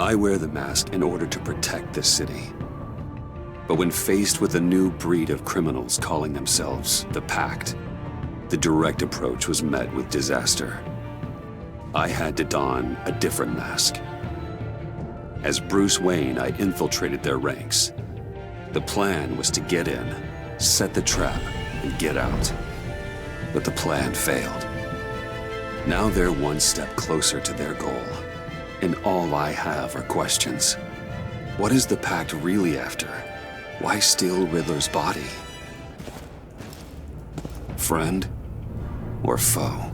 I wear the mask in order to protect this city. But when faced with a new breed of criminals calling themselves the Pact, the direct approach was met with disaster. I had to don a different mask. As Bruce Wayne, I infiltrated their ranks. The plan was to get in, set the trap, and get out. But the plan failed. Now they're one step closer to their goal, and all I have are questions. What is the Pact really after? Why steal Riddler's body? Friend or foe?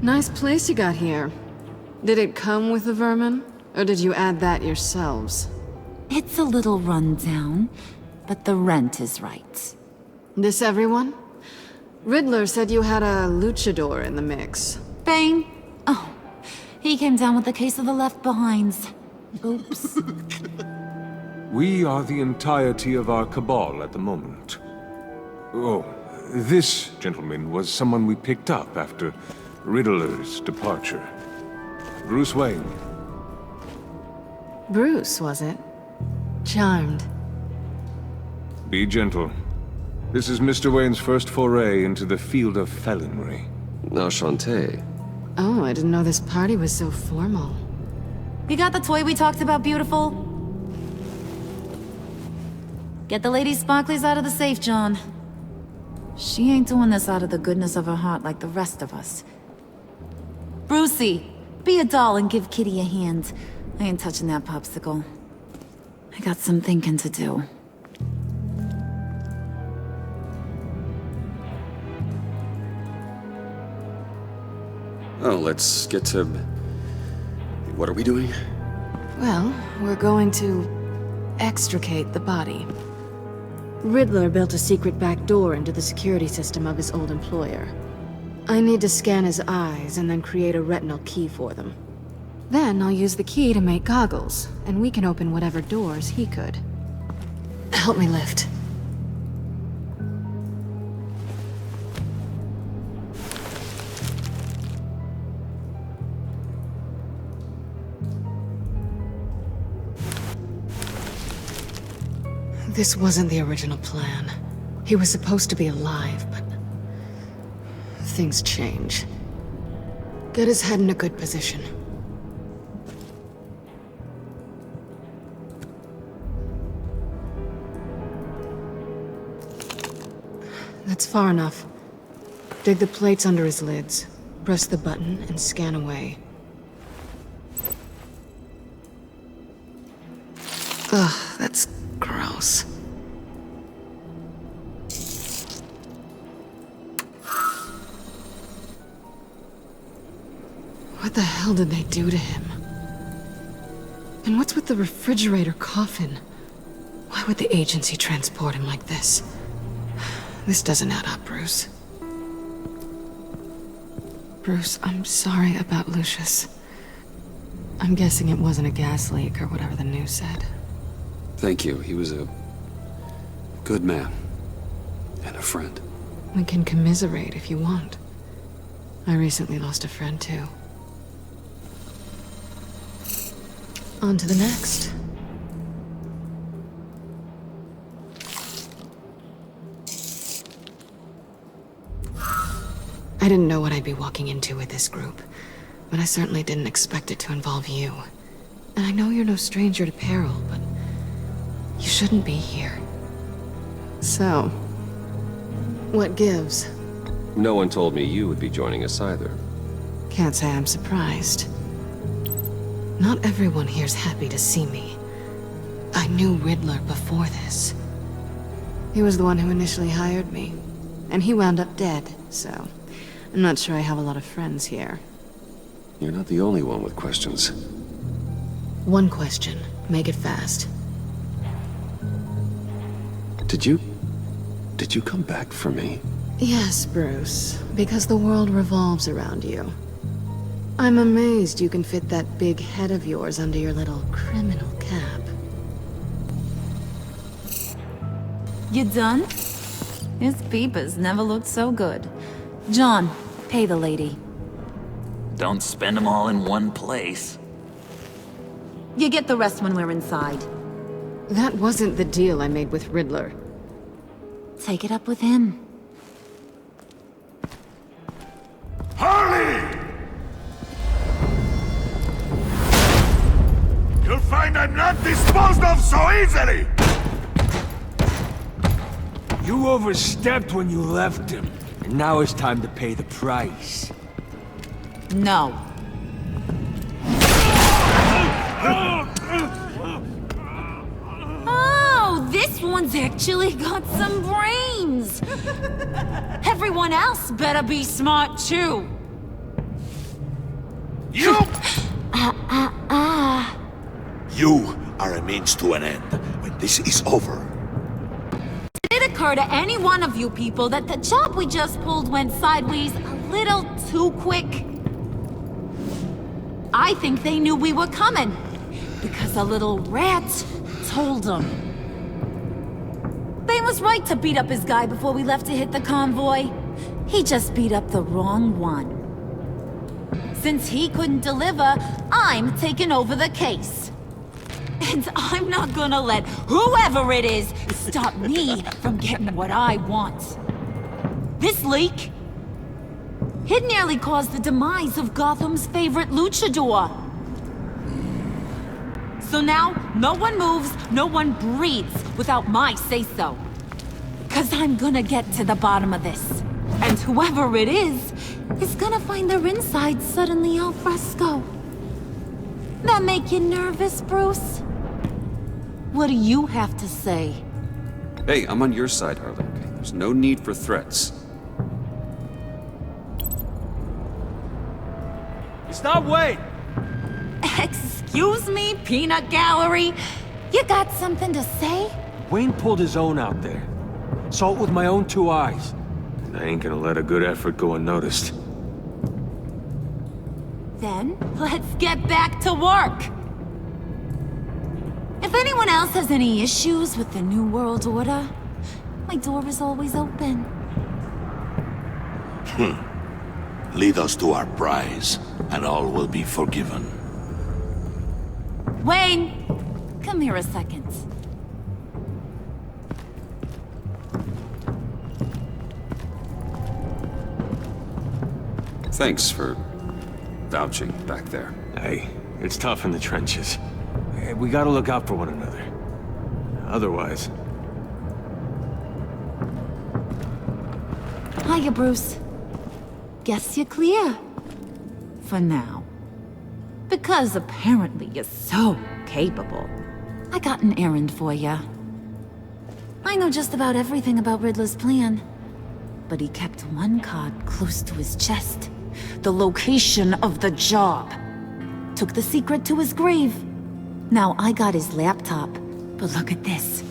Nice place you got here. Did it come with the vermin, or did you add that yourselves? It's a little rundown, but the rent is right. This everyone? Riddler said you had a luchador in the mix. Bane? Oh, he came down with a case of the left behinds. Oops. We are the entirety of our cabal at the moment. Oh, this gentleman was someone we picked up after Riddler's departure. Bruce Wayne. Bruce, was it? Charmed. Be gentle. This is Mr. Wayne's first foray into the field of felonry. Enchanté. Oh, I didn't know this party was so formal. You got the toy we talked about, beautiful? Get the lady sparklies out of the safe, John. She ain't doing this out of the goodness of her heart like the rest of us. Brucey, be a doll and give Kitty a hand. I ain't touching that popsicle. I got some thinking to do. Oh, let's get to... What are we doing? Well, we're going to extricate the body. Riddler built a secret back door into the security system of his old employer. I need to scan his eyes and then create a retinal key for them. Then I'll use the key to make goggles, and we can open whatever doors he could. Help me lift. This wasn't the original plan. He was supposed to be alive, but things change. Get his head in a good position. That's far enough. Dig the plates under his lids, press the button, and scan away. Ugh, that's gross. What the hell did they do to him? And what's with the refrigerator coffin? Why would the agency transport him like this? This doesn't add up, Bruce. Bruce, I'm sorry about Lucius. I'm guessing it wasn't a gas leak or whatever the news said. Thank you. He was a good man. And a friend. We can commiserate if you want. I recently lost a friend, too. On to the next. I didn't know what I'd be walking into with this group, but I certainly didn't expect it to involve you. And I know you're no stranger to peril, but you shouldn't be here. So, what gives? No one told me you would be joining us either. Can't say I'm surprised. Not everyone here's happy to see me. I knew Riddler before this. He was the one who initially hired me, and he wound up dead, so I'm not sure I have a lot of friends here. You're not the only one with questions. One question. Make it fast. Did you come back for me? Yes, Bruce, because the world revolves around you. I'm amazed you can fit that big head of yours under your little criminal cap. You done? His peepers never looked so good. John, pay the lady. Don't spend them all in one place. You get the rest when we're inside. That wasn't the deal I made with Riddler. Take it up with him. Harley! You'll find I'm not disposed of so easily! You overstepped when you left him, and now it's time to pay the price. No. Oh, this one's actually got some brains. Everyone else better be smart too. You! You are a means to an end. When this is over, Did it occur to any one of you people that the job we just pulled went sideways a little too quick? I think they knew we were coming, because a little rat told them. They was right to beat up his guy before we left to hit the convoy. He just beat up the wrong one. Since he couldn't deliver, I'm taking over the case. And I'm not gonna let whoever it is stop me from getting what I want. This leak, it nearly caused the demise of Gotham's favorite luchador. So now, no one moves, no one breathes without my say-so. 'Cause I'm gonna get to the bottom of this. And whoever it is gonna find their insides suddenly al fresco. That make you nervous, Bruce? What do you have to say? Hey, I'm on your side, Harley. There's no need for threats. Stop waiting! Excuse me, peanut gallery? You got something to say? Wayne pulled his own out there. Saw it with my own two eyes. I ain't gonna let a good effort go unnoticed. Then, let's get back to work. If anyone else has any issues with the New World Order, my door is always open. lead us to our prize, and all will be forgiven. Wayne, come here a second. Thanks for vouching back there. Hey, it's tough in the trenches. Hey, we gotta look out for one another. Otherwise... Hiya, Bruce. Guess you're clear. For now. Because apparently you're so capable. I got an errand for ya. I know just about everything about Riddler's plan. But he kept one card close to his chest. The location of the job. Took the secret to his grave. Now I got his laptop. But look at this.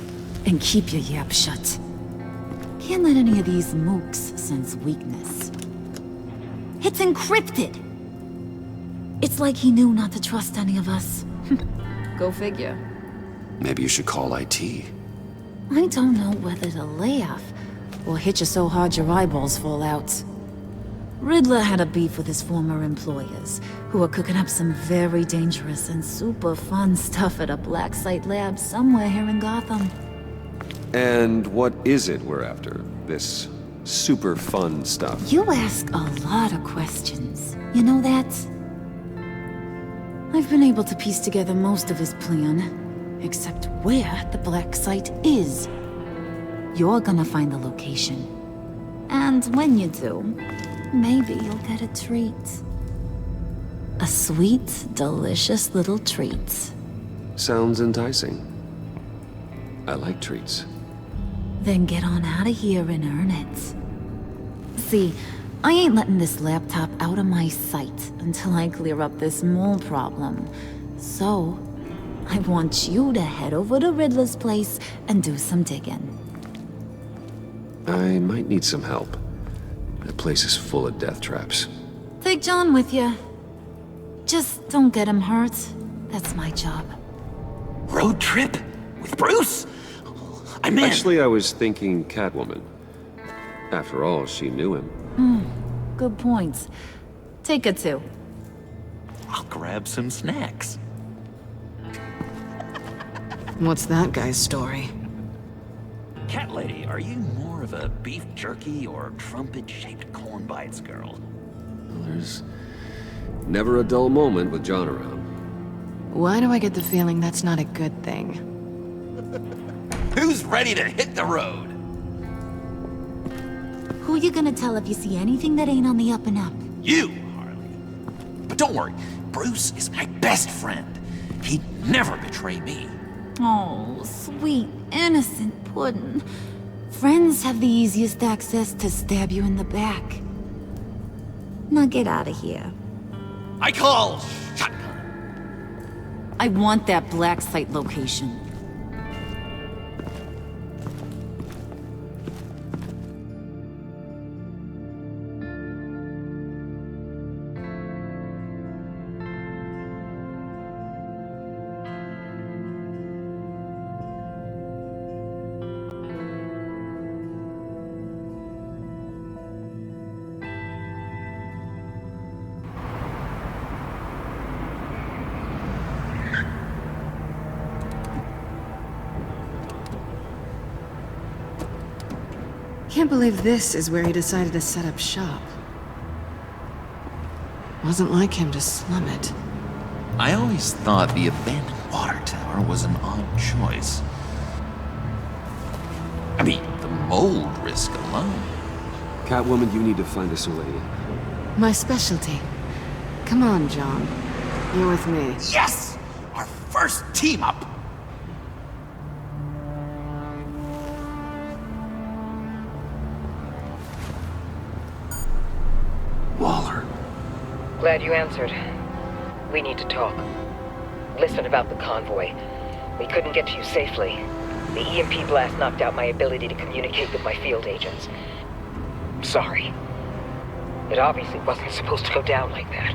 And keep your yap shut. Can't let any of these mooks sense weakness. It's encrypted! It's like he knew not to trust any of us. Go figure. Maybe you should call IT. I don't know whether to laugh or hit you so hard your eyeballs fall out. Riddler had a beef with his former employers, who were cooking up some very dangerous and super fun stuff at a black site lab somewhere here in Gotham. And what is it we're after? This super fun stuff? You ask a lot of questions. You know that? I've been able to piece together most of his plan, except where the black site is. You're gonna find the location. And when you do, maybe you'll get a treat. A sweet, delicious little treat. Sounds enticing. I like treats. Then get on out of here and earn it. See, I ain't letting this laptop out of my sight until I clear up this mole problem. So, I want you to head over to Riddler's place and do some digging. I might need some help. That place is full of death traps. Take John with you. Just don't get him hurt. That's my job. Road trip? With Bruce? I'm in. Actually, I was thinking Catwoman. After all, she knew him. Good points. Take it too. I'll grab some snacks. What's that guy's story? Cat lady, are you more of a beef jerky or trumpet-shaped corn bites girl? There's never a dull moment with John around. Why do I get the feeling that's not a good thing? Who's ready to hit the road? Who you gonna tell if you see anything that ain't on the up and up? You, Harley. But don't worry, Bruce is my best friend. He'd never betray me. Oh, sweet, innocent Puddin'. Friends have the easiest access to stab you in the back. Now get out of here. I call shotgun. I want that black site location. Can't believe this is where he decided to set up shop. Wasn't like him to slum it. I always thought the abandoned water tower was an odd choice. I mean, the mold risk alone. Catwoman, you need to find us a way in. My specialty. Come on, John. You're with me. Yes! Our first team up! Waller. Glad you answered. We need to talk. Listen about the convoy. We couldn't get to you safely. The EMP blast knocked out my ability to communicate with my field agents. Sorry. It obviously wasn't supposed to go down like that.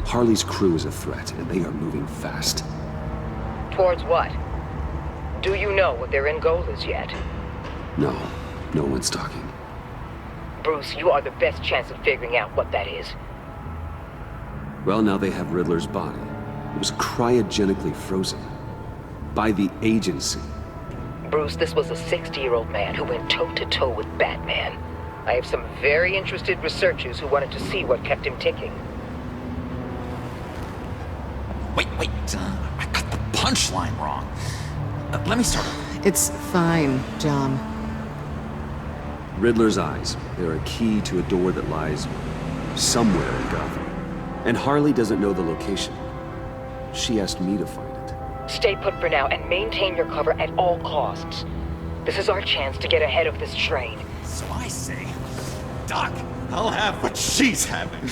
Harley's crew is a threat, and they are moving fast. Towards what? Do you know what their end goal is yet? No, no one's talking. Bruce, you are the best chance of figuring out what that is. Well, now they have Riddler's body. It was cryogenically frozen. By the agency. Bruce, this was a 60-year-old man who went toe-to-toe with Batman. I have some very interested researchers who wanted to see what kept him ticking. Wait, I got the punchline wrong. Let me start over. It's fine, John. Riddler's eyes. They're a key to a door that lies somewhere in Gotham. And Harley doesn't know the location. She asked me to find it. Stay put for now and maintain your cover at all costs. This is our chance to get ahead of this train. So I say, Doc, I'll have what she's having.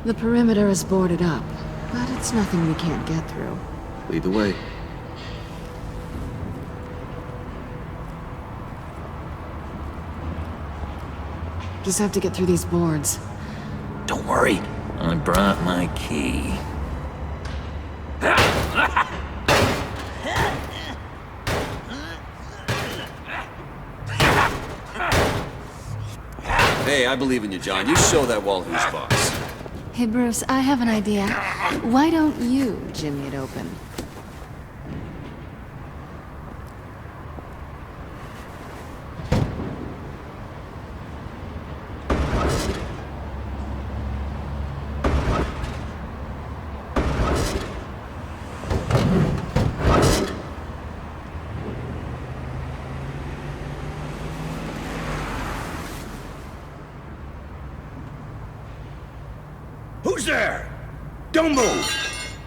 The perimeter is boarded up, but it's nothing we can't get through. Lead the way. Just have to get through these boards. Don't worry, I brought my key. Hey, I believe in you, John. You show that wall who's boss. Hey, Bruce, I have an idea. Why don't you jimmy it open? Who's there? Don't move!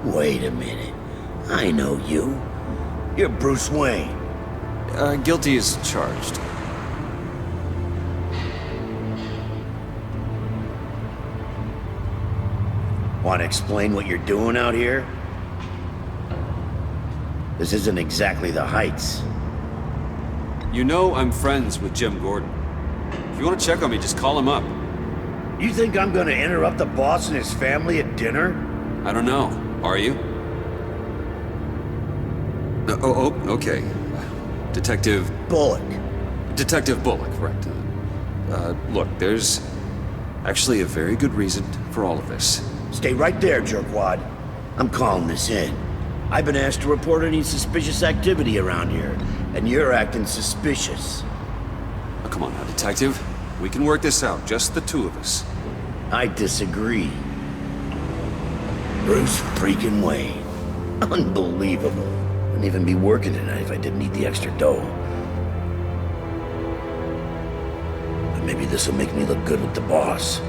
Wait a minute. I know you. You're Bruce Wayne. Guilty as charged. Want to explain what you're doing out here? This isn't exactly the Heights. You know I'm friends with Jim Gordon. If you want to check on me, just call him up. You think I'm gonna interrupt the boss and his family at dinner? I don't know. Are you? Okay. Detective Bullock. Bullock, right. Look, there's actually a very good reason for all of this. Stay right there, jerkwad. I'm calling this in. I've been asked to report any suspicious activity around here, and you're acting suspicious. Oh, come on now, detective. We can work this out, just the two of us. I disagree. Bruce freaking Wayne. Unbelievable. Wouldn't even be working tonight if I didn't need the extra dough. But maybe this'll make me look good with the boss.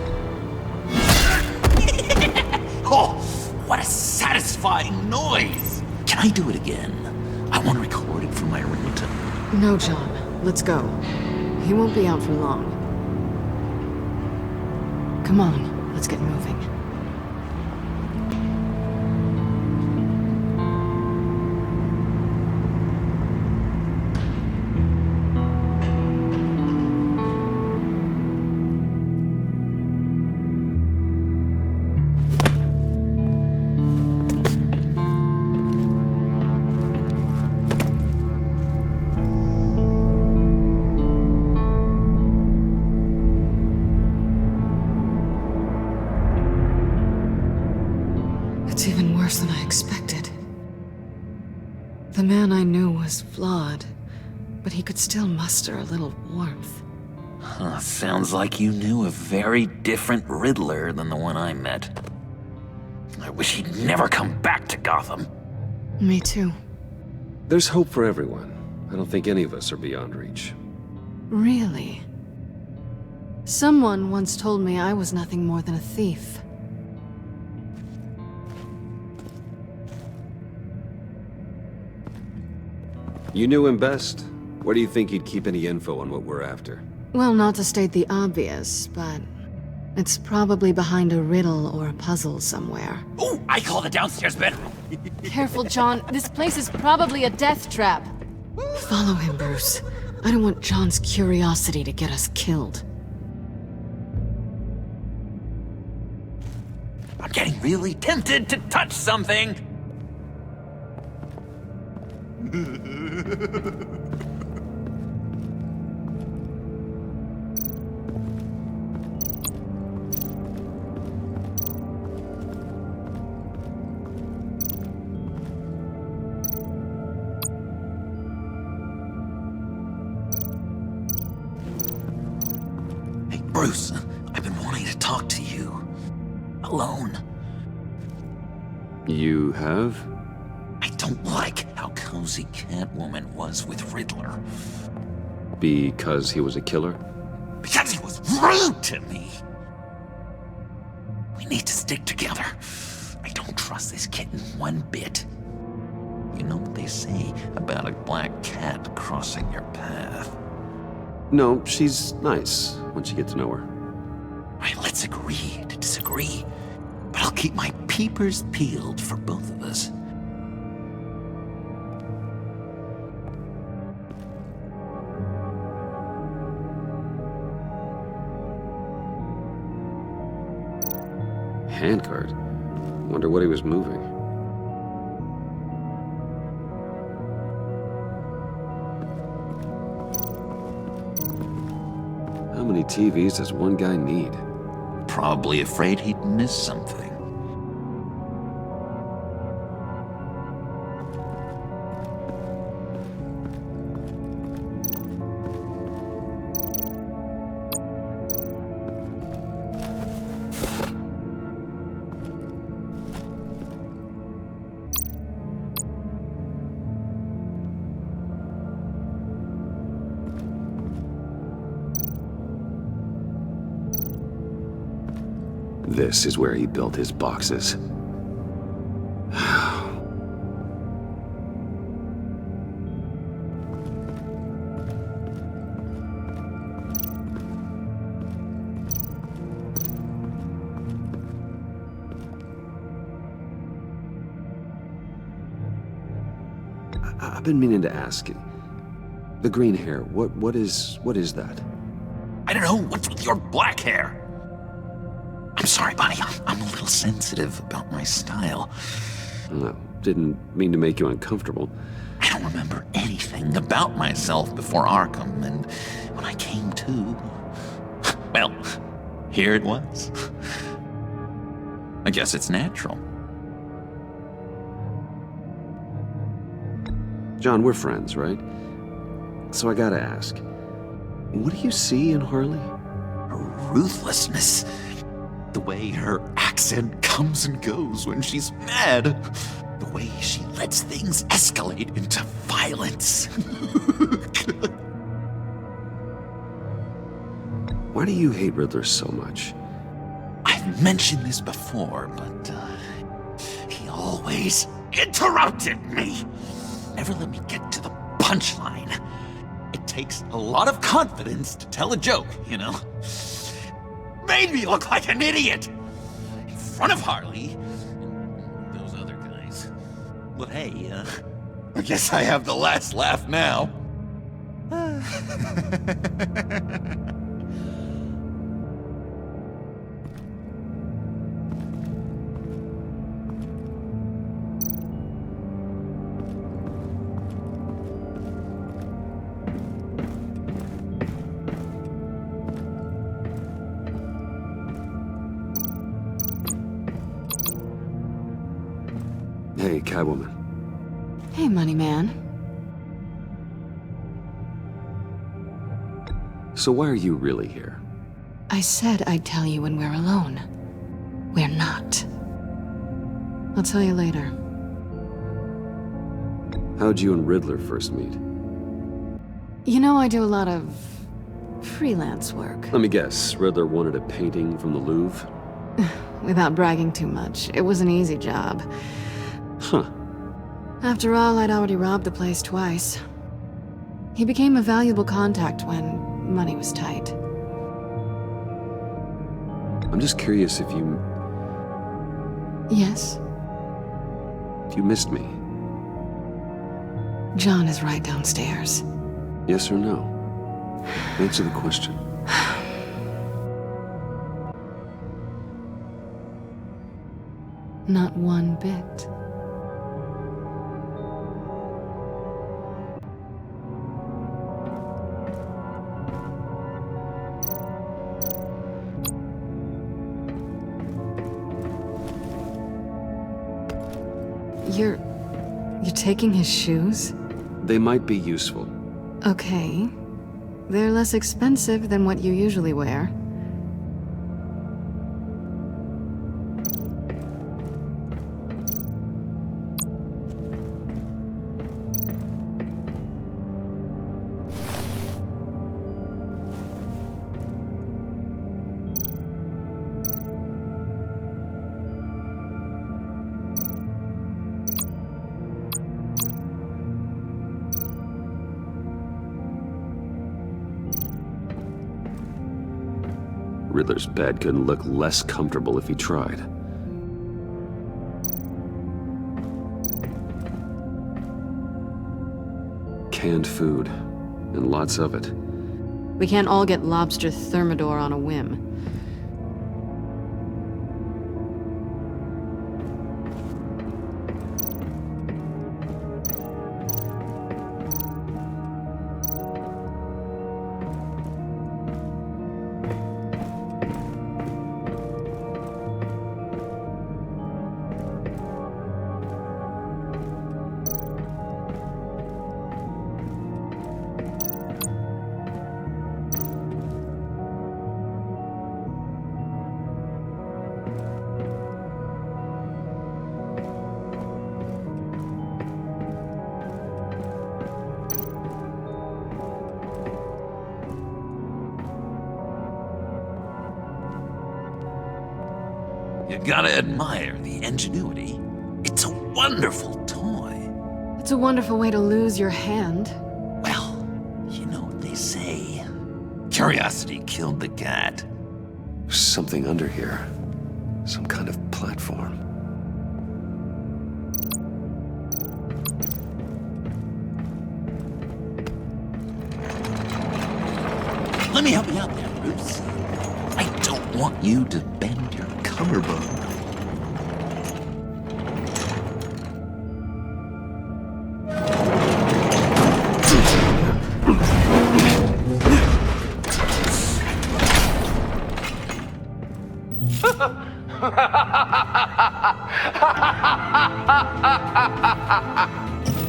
Oh, what a satisfying noise! Can I do it again? I want to record it for my ringtone. No, John. Let's go. He won't be out for long. Come on, let's get moving. It's even worse than I expected. The man I knew was flawed, but he could still muster a little warmth. Sounds like you knew a very different Riddler than the one I met. I wish he'd never come back to Gotham. Me too. There's hope for everyone. I don't think any of us are beyond reach. Really? Someone once told me I was nothing more than a thief. You knew him best. Where do you think he'd keep any info on what we're after? Well, not to state the obvious, but it's probably behind a riddle or a puzzle somewhere. Oh, I call the downstairs bedroom. Careful, John. This place is probably a death trap. Follow him, Bruce. I don't want John's curiosity to get us killed. I'm getting really tempted to touch something. Hey, Bruce, I've been wanting to talk to you. Alone. You have? I don't like how cozy Catwoman was with Riddler. Because he was a killer? Because he was rude to me! We need to stick together. I don't trust this kitten one bit. You know what they say about a black cat crossing your path? No, she's nice once you get to know her. Right, let's agree to disagree. But I'll keep my peepers peeled for both of us. Handcart? Wonder what he was moving. How many TVs does one guy need? Probably afraid he'd miss something. This is where he built his boxes. I've been meaning to ask you. The green hair, what is that? I don't know, what's with your black hair? I'm sorry, buddy, I'm a little sensitive about my style. No, didn't mean to make you uncomfortable. I don't remember anything about myself before Arkham, and when I came to, Well, here it was. I guess it's natural. John, we're friends, right? So I gotta ask, what do you see in Harley? Her ruthlessness. The way her accent comes and goes when she's mad. The way she lets things escalate into violence. Why do you hate Riddler so much? I've mentioned this before, but he always interrupted me. Never let me get to the punchline. It takes a lot of confidence to tell a joke, you know? Made me look like an idiot in front of Harley and those other guys. But hey, I guess I have the last laugh now. Hey, Catwoman. Hey, Money Man. So why are you really here? I said I'd tell you when we're alone. We're not. I'll tell you later. How'd you and Riddler first meet? You know, I do a lot of freelance work. Let me guess, Riddler wanted a painting from the Louvre? Without bragging too much, it was an easy job. Huh. After all, I'd already robbed the place twice. He became a valuable contact when money was tight. I'm just curious if you Yes? missed me. John is right downstairs. Yes or no? Answer the question. Not one bit. You're taking his shoes? They might be useful. Okay. They're less expensive than what you usually wear. Riddler's bed couldn't look less comfortable if he tried. Canned food, and lots of it. We can't all get lobster thermidor on a whim. You gotta admire the ingenuity. It's a wonderful toy. It's a wonderful way to lose your hand. Well, you know what they say. Curiosity killed the cat. There's something under here. Some kind of platform. Let me help you out there, Bruce. I don't want you to bend your collarbone.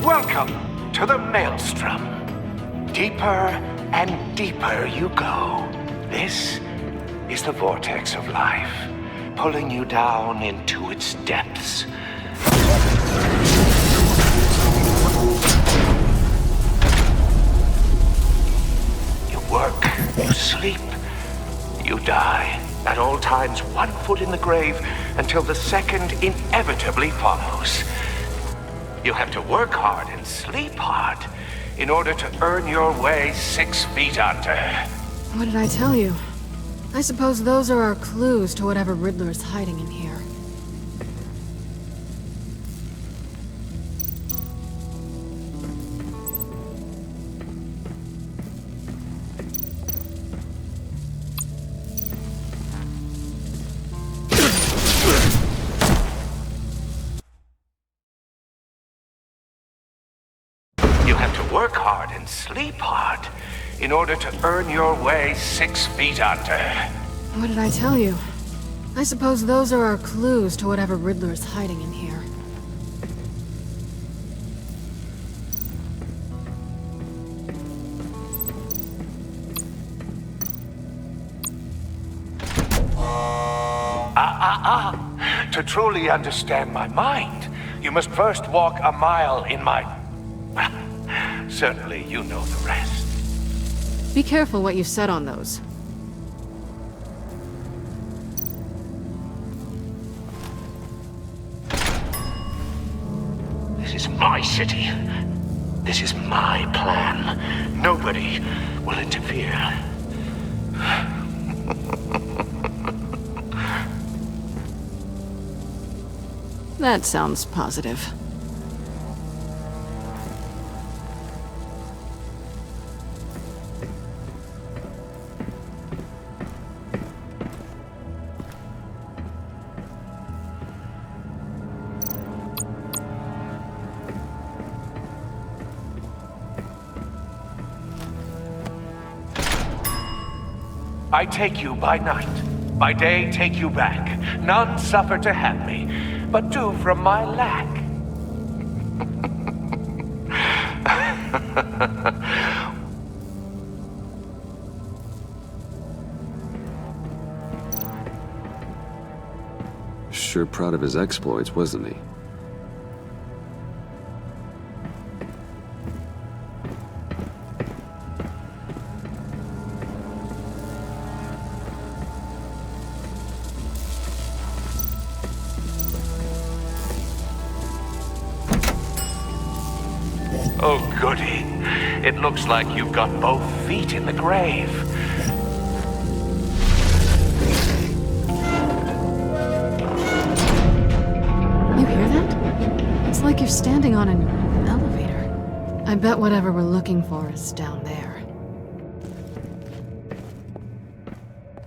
Welcome to the Maelstrom. Deeper and deeper you go. This is the vortex of life, pulling you down into its depths. You work, you sleep, you die. At all times, 1 foot in the grave until the second inevitably follows. You have to work hard and sleep hard in order to earn your way 6 feet under. What did I tell you? I suppose those are our clues to whatever Riddler's hiding in here. You have to work hard and sleep hard in order to earn your way 6 feet under. What did I tell you? I suppose those are our clues to whatever Riddler's hiding in here. To truly understand my mind, you must first walk a mile in my... Certainly, you know the rest. Be careful what you said on those. This is my city. This is my plan. Nobody will interfere. That sounds positive. I take you by night. By day, take you back. None suffer to have me, but do from my lack. Sure proud of his exploits, wasn't he? Oh, goody. It looks like you've got both feet in the grave. You hear that? It's like you're standing on an elevator. I bet whatever we're looking for is down there.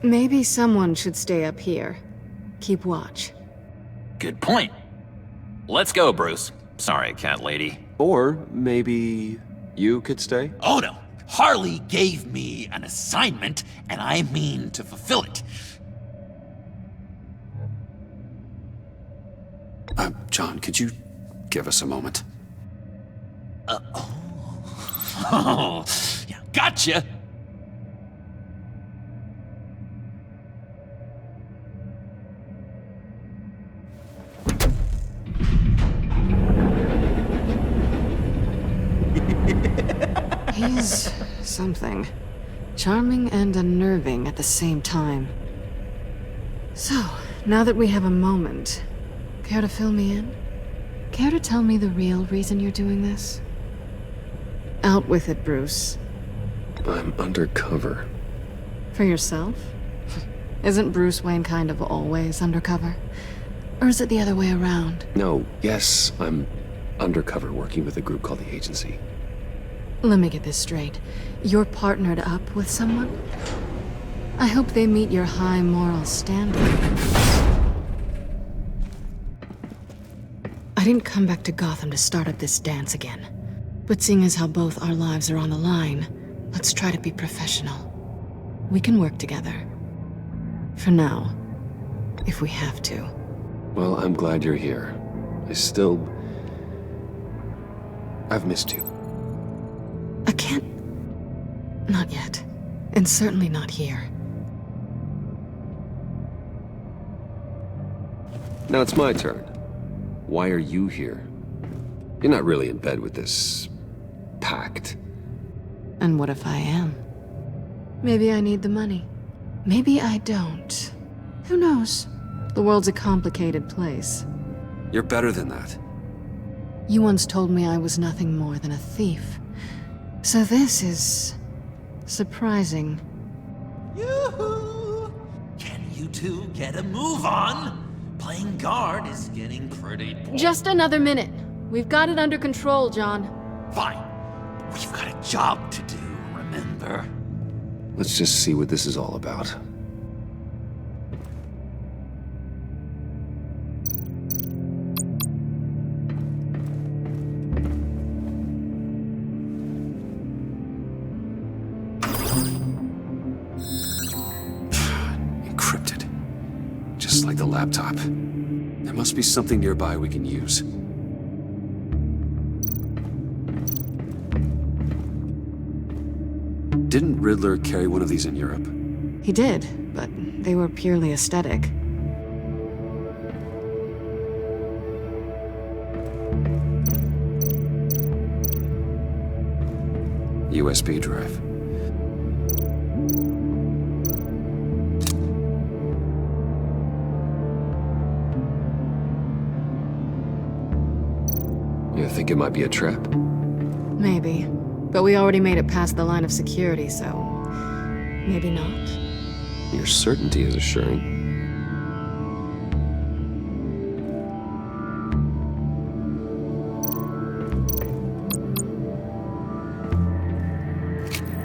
Maybe someone should stay up here. Keep watch. Good point. Let's go, Bruce. Sorry, cat lady. Or maybe you could stay? Oh no. Harley gave me an assignment, and I mean to fulfill it. John, could you give us a moment? Oh, yeah, gotcha. He's something. Charming and unnerving at the same time. So, now that we have a moment, care to fill me in? Care to tell me the real reason you're doing this? Out with it, Bruce. I'm undercover. For yourself? Isn't Bruce Wayne kind of always undercover? Or is it the other way around? No, yes, I'm undercover working with a group called the Agency. Let me get this straight. You're partnered up with someone? I hope they meet your high moral standard. I didn't come back to Gotham to start up this dance again. But seeing as how both our lives are on the line, let's try to be professional. We can work together. For now. If we have to. Well, I'm glad you're here. I've missed you. I can't... Not yet. And certainly not here. Now it's my turn. Why are you here? You're not really in bed with this... pact. And what if I am? Maybe I need the money. Maybe I don't. Who knows? The world's a complicated place. You're better than that. You once told me I was nothing more than a thief. So this is... surprising. Yoo-hoo! Can you two get a move on? Playing guard is getting pretty boring. Just another minute. We've got it under control, John. Fine. We've got a job to do, remember? Let's just see what this is all about. Encrypted. Just like the laptop. There must be something nearby we can use. Didn't Riddler carry one of these in Europe? He did, but they were purely aesthetic. USB drive. You think it might be a trap? Maybe. But we already made it past the line of security, so... maybe not. Your certainty is assuring.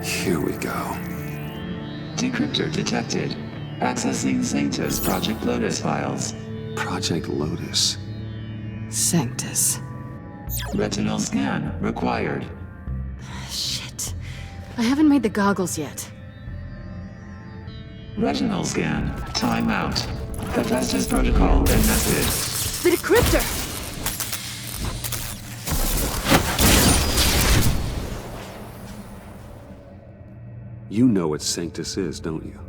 Here we go. Decryptor detected. Accessing Sanctus Project Lotus files. Project Lotus. Sanctus. Retinal scan required. Shit. I haven't made the goggles yet. Retinal scan. Timeout. Hephaestus protocol enacted. The decryptor! You know what Sanctus is, don't you?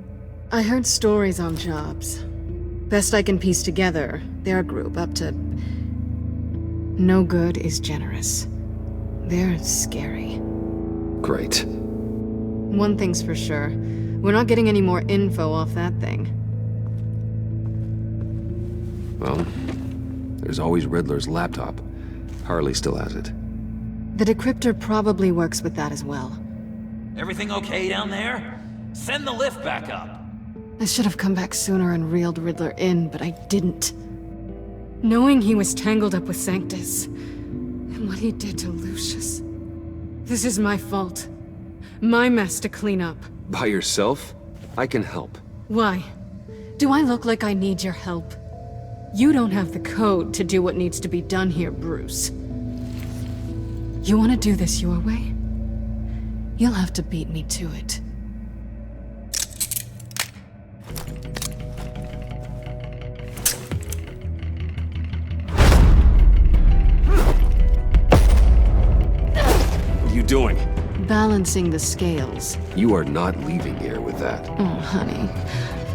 I heard stories on jobs. Best I can piece together, they're a group up to... no good is generous. They're scary. Great. One thing's for sure. We're not getting any more info off that thing. Well, there's always Riddler's laptop. Harley still has it. The decryptor probably works with that as well. Everything okay down there? Send the lift back up. I should have come back sooner and reeled Riddler in, but I didn't. Knowing he was tangled up with Sanctus, and what he did to Lucius. This is my fault. My mess to clean up. By yourself? I can help. Why? Do I look like I need your help? You don't have the code to do what needs to be done here, Bruce. You want to do this your way? You'll have to beat me to it. What are you doing? Balancing the scales. You are not leaving here with that. Oh, honey.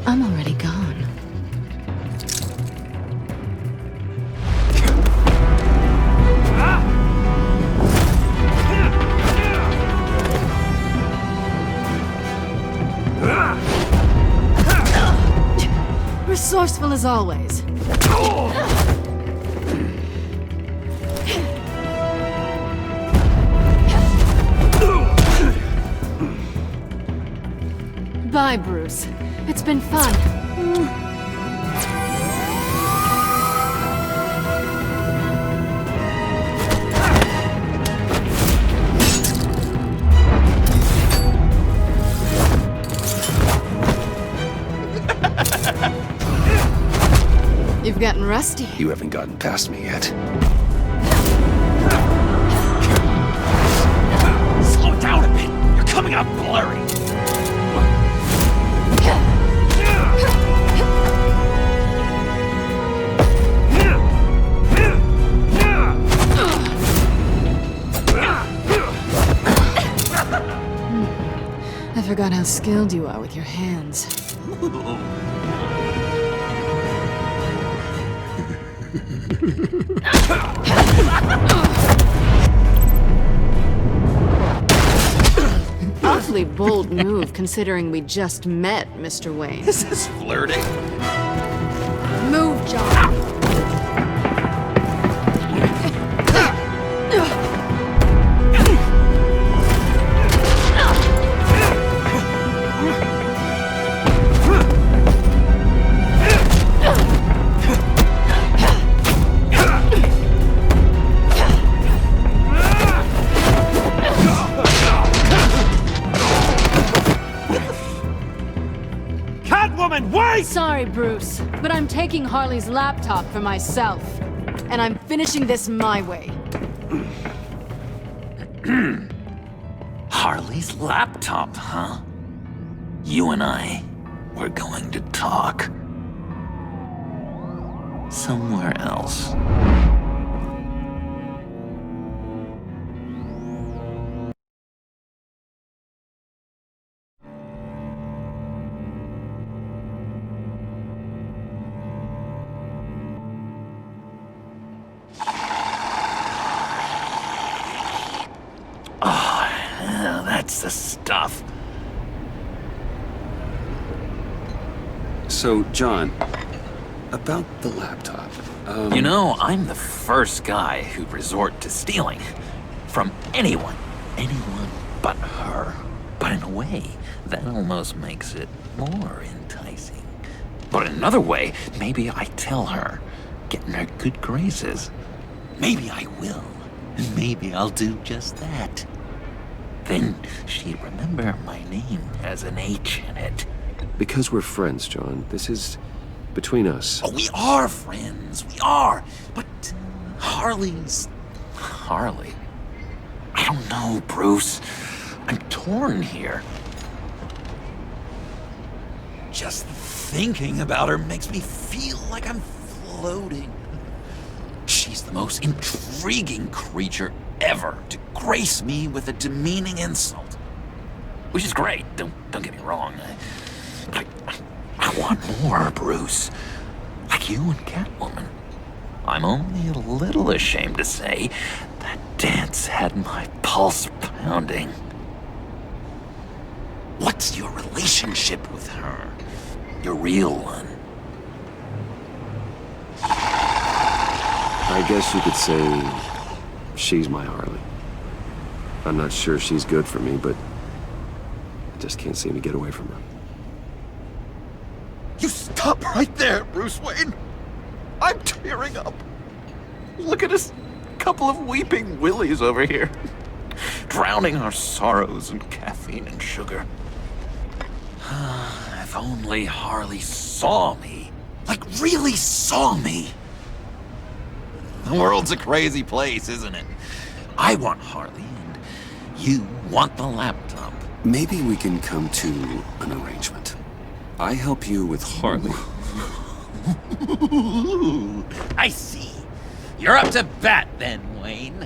I'm already gone. Resourceful as always. Bye, Bruce. It's been fun. You've gotten rusty. You haven't gotten past me yet. Slow down a bit. You're coming out blurry. forgot how skilled you are with your hands. Awfully bold move, considering we just met, Mr. Wayne. This is flirting. Move, John! Sorry, Bruce, but I'm taking Harley's laptop for myself. And I'm finishing this my way. Harley's laptop, huh? You and I, we're going to talk. Somewhere else. That's the stuff. So, John, about the laptop. You know, I'm the first guy who'd resort to stealing. From anyone. Anyone but her. But in a way, that almost makes it more enticing. But in another way, maybe I tell her, get in her good graces. Maybe I will. And maybe I'll do just that. Then she'd remember my name has an H in it. Because we're friends, John. This is between us. Oh, we are friends. We are. But Harley's... Harley? I don't know, Bruce. I'm torn here. Just thinking about her makes me feel like I'm floating. She's the most intriguing creature ever to grace me with a demeaning insult. Which is great, don't get me wrong. But I want more, Bruce. Like you and Catwoman. I'm only a little ashamed to say that dance had my pulse pounding. What's your relationship with her? Your real one? I guess you could say she's my Harley. I'm not sure she's good for me, but I just can't seem to get away from her. You stop right there, Bruce Wayne. I'm tearing up. Look at us, couple of weeping willies over here. Drowning our sorrows in caffeine and sugar. If only Harley saw me. Like, really saw me. The world's a crazy place, isn't it? I want Harley, and you want the laptop. Maybe we can come to an arrangement. I help you with Harley. I see. You're up to bat then, Wayne.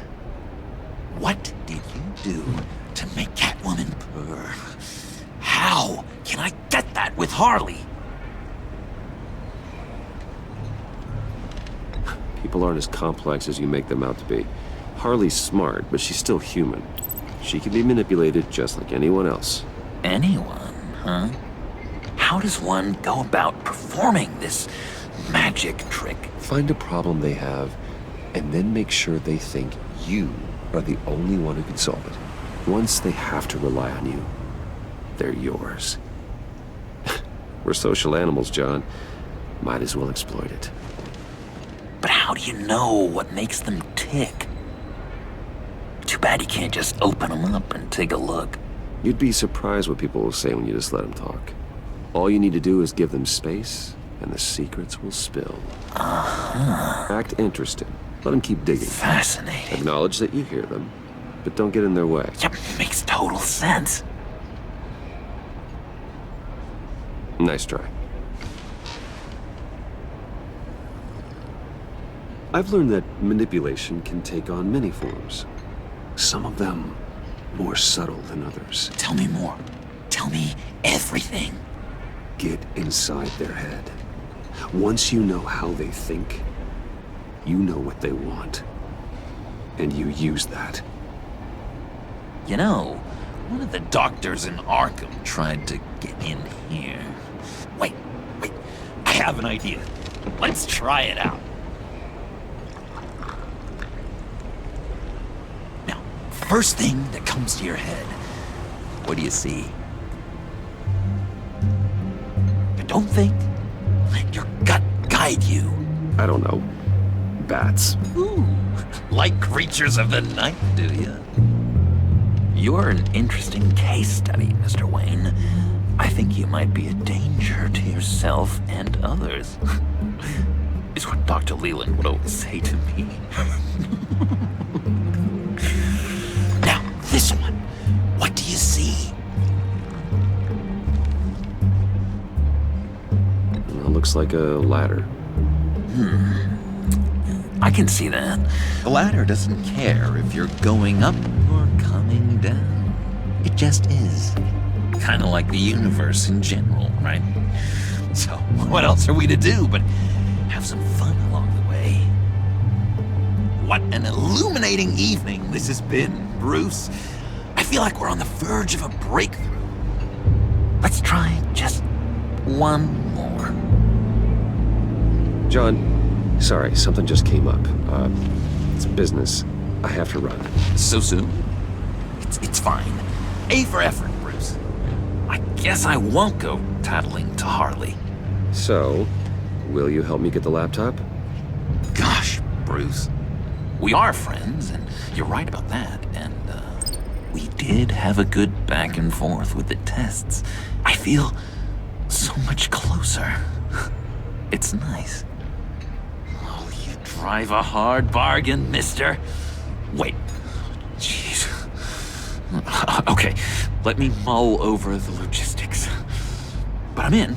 What did you do to make Catwoman purr? How can I get that with Harley? People aren't as complex as you make them out to be. Harley's smart, but she's still human. She can be manipulated just like anyone else. Anyone, huh? How does one go about performing this magic trick? Find a problem they have, and then make sure they think you are the only one who can solve it. Once they have to rely on you, they're yours. We're social animals, John. Might as well exploit it. But how do you know what makes them tick? Too bad you can't just open them up and take a look. You'd be surprised what people will say when you just let them talk. All you need to do is give them space, and the secrets will spill. Act interested. Let them keep digging. Fascinating. Acknowledge that you hear them, but don't get in their way. Yep, makes total sense. Nice try. I've learned that manipulation can take on many forms. Some of them more subtle than others. Tell me more. Tell me everything. Get inside their head. Once you know how they think, you know what they want. And you use that. You know, one of the doctors in Arkham tried to get in here. Wait, I have an idea. Let's try it out. Now, first thing that comes to your head, what do you see? But don't think. Let your gut guide you. I don't know. Bats. Ooh, like creatures of the night, do you? You're an interesting case study, Mr. Wayne. I think you might be a danger to yourself and others. Is what Dr. Leland would always say to me. Now, this one. What do you see? Well, looks like a ladder. I can see that. The ladder doesn't care if you're going up or coming down. It just is. Kind of like the universe in general, right? So, what else are we to do but have some fun along the way? What an illuminating evening this has been, Bruce. I feel like we're on the verge of a breakthrough. Let's try just one more. John, sorry, something just came up. It's business. I have to run. So soon? It's fine. A for effort, Bruce. I guess I won't go tattling to Harley. So, will you help me get the laptop? Gosh, Bruce. We are friends, and you're right about that, and, we did have a good back and forth with the tests. I feel so much closer. It's nice. Oh, you drive a hard bargain, mister. Wait. Jeez. Okay, let me mull over the logistics. But I'm in.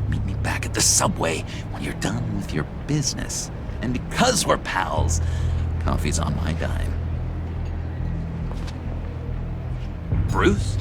Meet me back at the subway when you're done with your business. And because we're pals, coffee's on my dime. Bruce?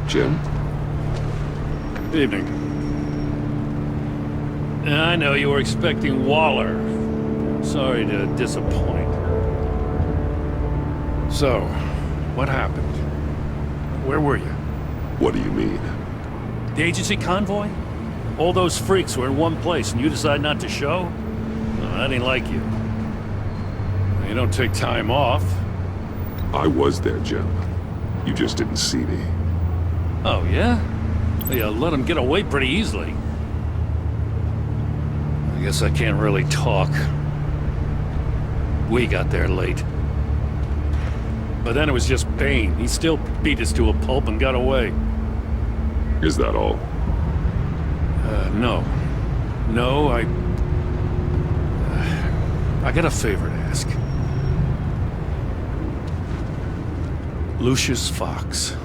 Jim? Evening. I know you were expecting Waller. Sorry to disappoint. So, what happened? Where were you? What do you mean? The agency convoy? All those freaks were in one place and you decide not to show? Well, I didn't like you. You don't take time off. I was there, Jim. You just didn't see me. Oh, yeah? You let him get away pretty easily. I guess I can't really talk. We got there late. But then it was just Bane. He still beat us to a pulp and got away. Is that all? No. No, I got a favor to ask. Lucius Fox.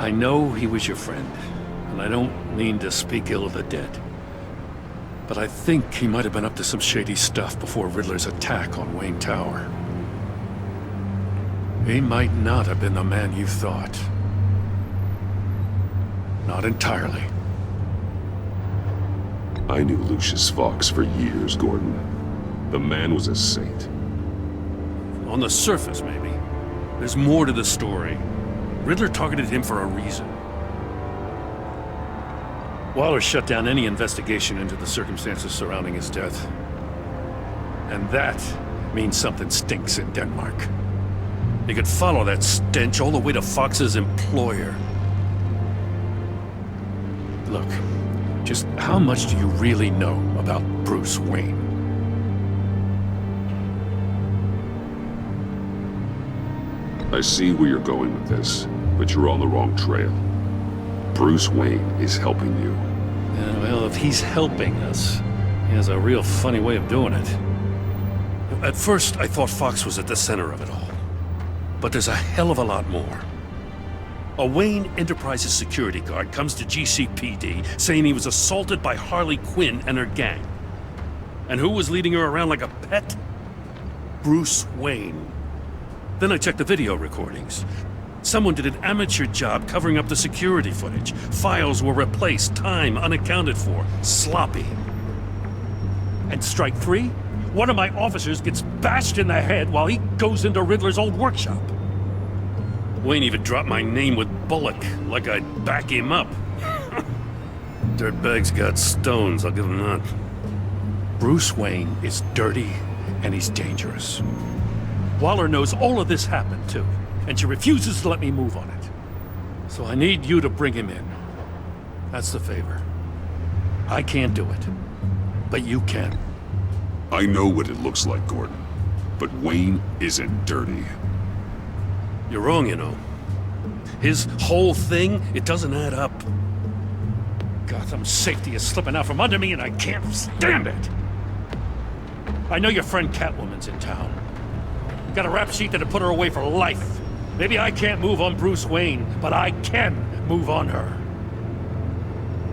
I know he was your friend, and I don't mean to speak ill of the dead. But I think he might have been up to some shady stuff before Riddler's attack on Wayne Tower. He might not have been the man you thought. Not entirely. I knew Lucius Fox for years, Gordon. The man was a saint. On the surface, maybe. There's more to the story. Riddler targeted him for a reason. Waller shut down any investigation into the circumstances surrounding his death. And that means something stinks in Denmark. You could follow that stench all the way to Fox's employer. Look, just how much do you really know about Bruce Wayne? I see where you're going with this, but you're on the wrong trail. Bruce Wayne is helping you. Yeah, well, if he's helping us, he has a real funny way of doing it. At first, I thought Fox was at the center of it all. But there's a hell of a lot more. A Wayne Enterprises security guard comes to GCPD saying he was assaulted by Harley Quinn and her gang. And who was leading her around like a pet? Bruce Wayne. Then I checked the video recordings. Someone did an amateur job covering up the security footage. Files were replaced, time unaccounted for, sloppy. And strike three? One of my officers gets bashed in the head while he goes into Riddler's old workshop. Wayne even dropped my name with Bullock, like I'd back him up. Dirtbag's got stones, I'll give him that. Bruce Wayne is dirty, and he's dangerous. Waller knows all of this happened, too, and she refuses to let me move on it. So I need you to bring him in. That's the favor. I can't do it, but you can. I know what it looks like, Gordon. But Wayne isn't dirty. You're wrong, you know. His whole thing, it doesn't add up. Gotham's safety is slipping out from under me and I can't stand it! I know your friend Catwoman's in town. Got a rap sheet that'll put her away for life. Maybe I can't move on Bruce Wayne, but I can move on her.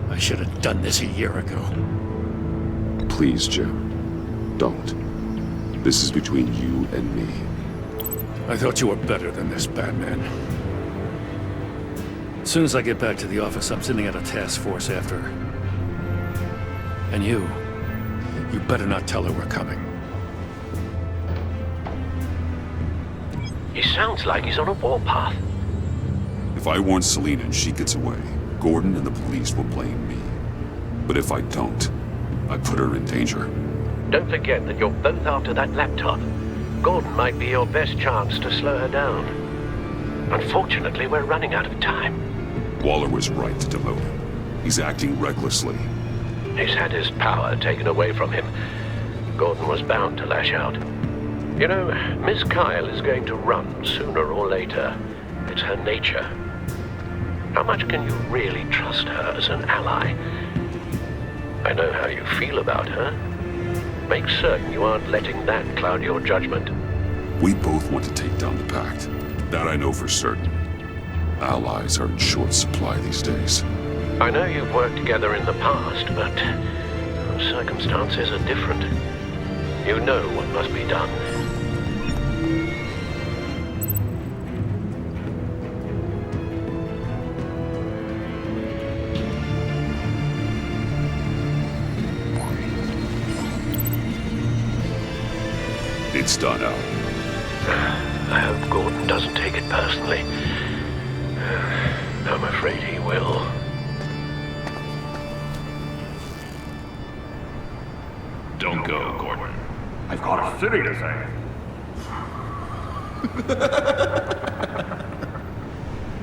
I should have done this a year ago. Please, Jim. Don't. This is between you and me. I thought you were better than this, Batman. As soon as I get back to the office, I'm sending out a task force after her. And you better not tell her we're coming. He sounds like he's on a warpath. If I warn Selina and she gets away, Gordon and the police will blame me. But if I don't, I put her in danger. Don't forget that you're both after that laptop. Gordon might be your best chance to slow her down. Unfortunately, we're running out of time. Waller was right to demote him. He's acting recklessly. He's had his power taken away from him. Gordon was bound to lash out. You know, Miss Kyle is going to run sooner or later. It's her nature. How much can you really trust her as an ally? I know how you feel about her. Make certain you aren't letting that cloud your judgment. We both want to take down the Pact. That I know for certain. Allies are in short supply these days. I know you've worked together in the past, but circumstances are different. You know what must be done. It's done out. I hope Gordon doesn't take it personally. I'm afraid he will. Don't go, Gordon. I've got a city to save.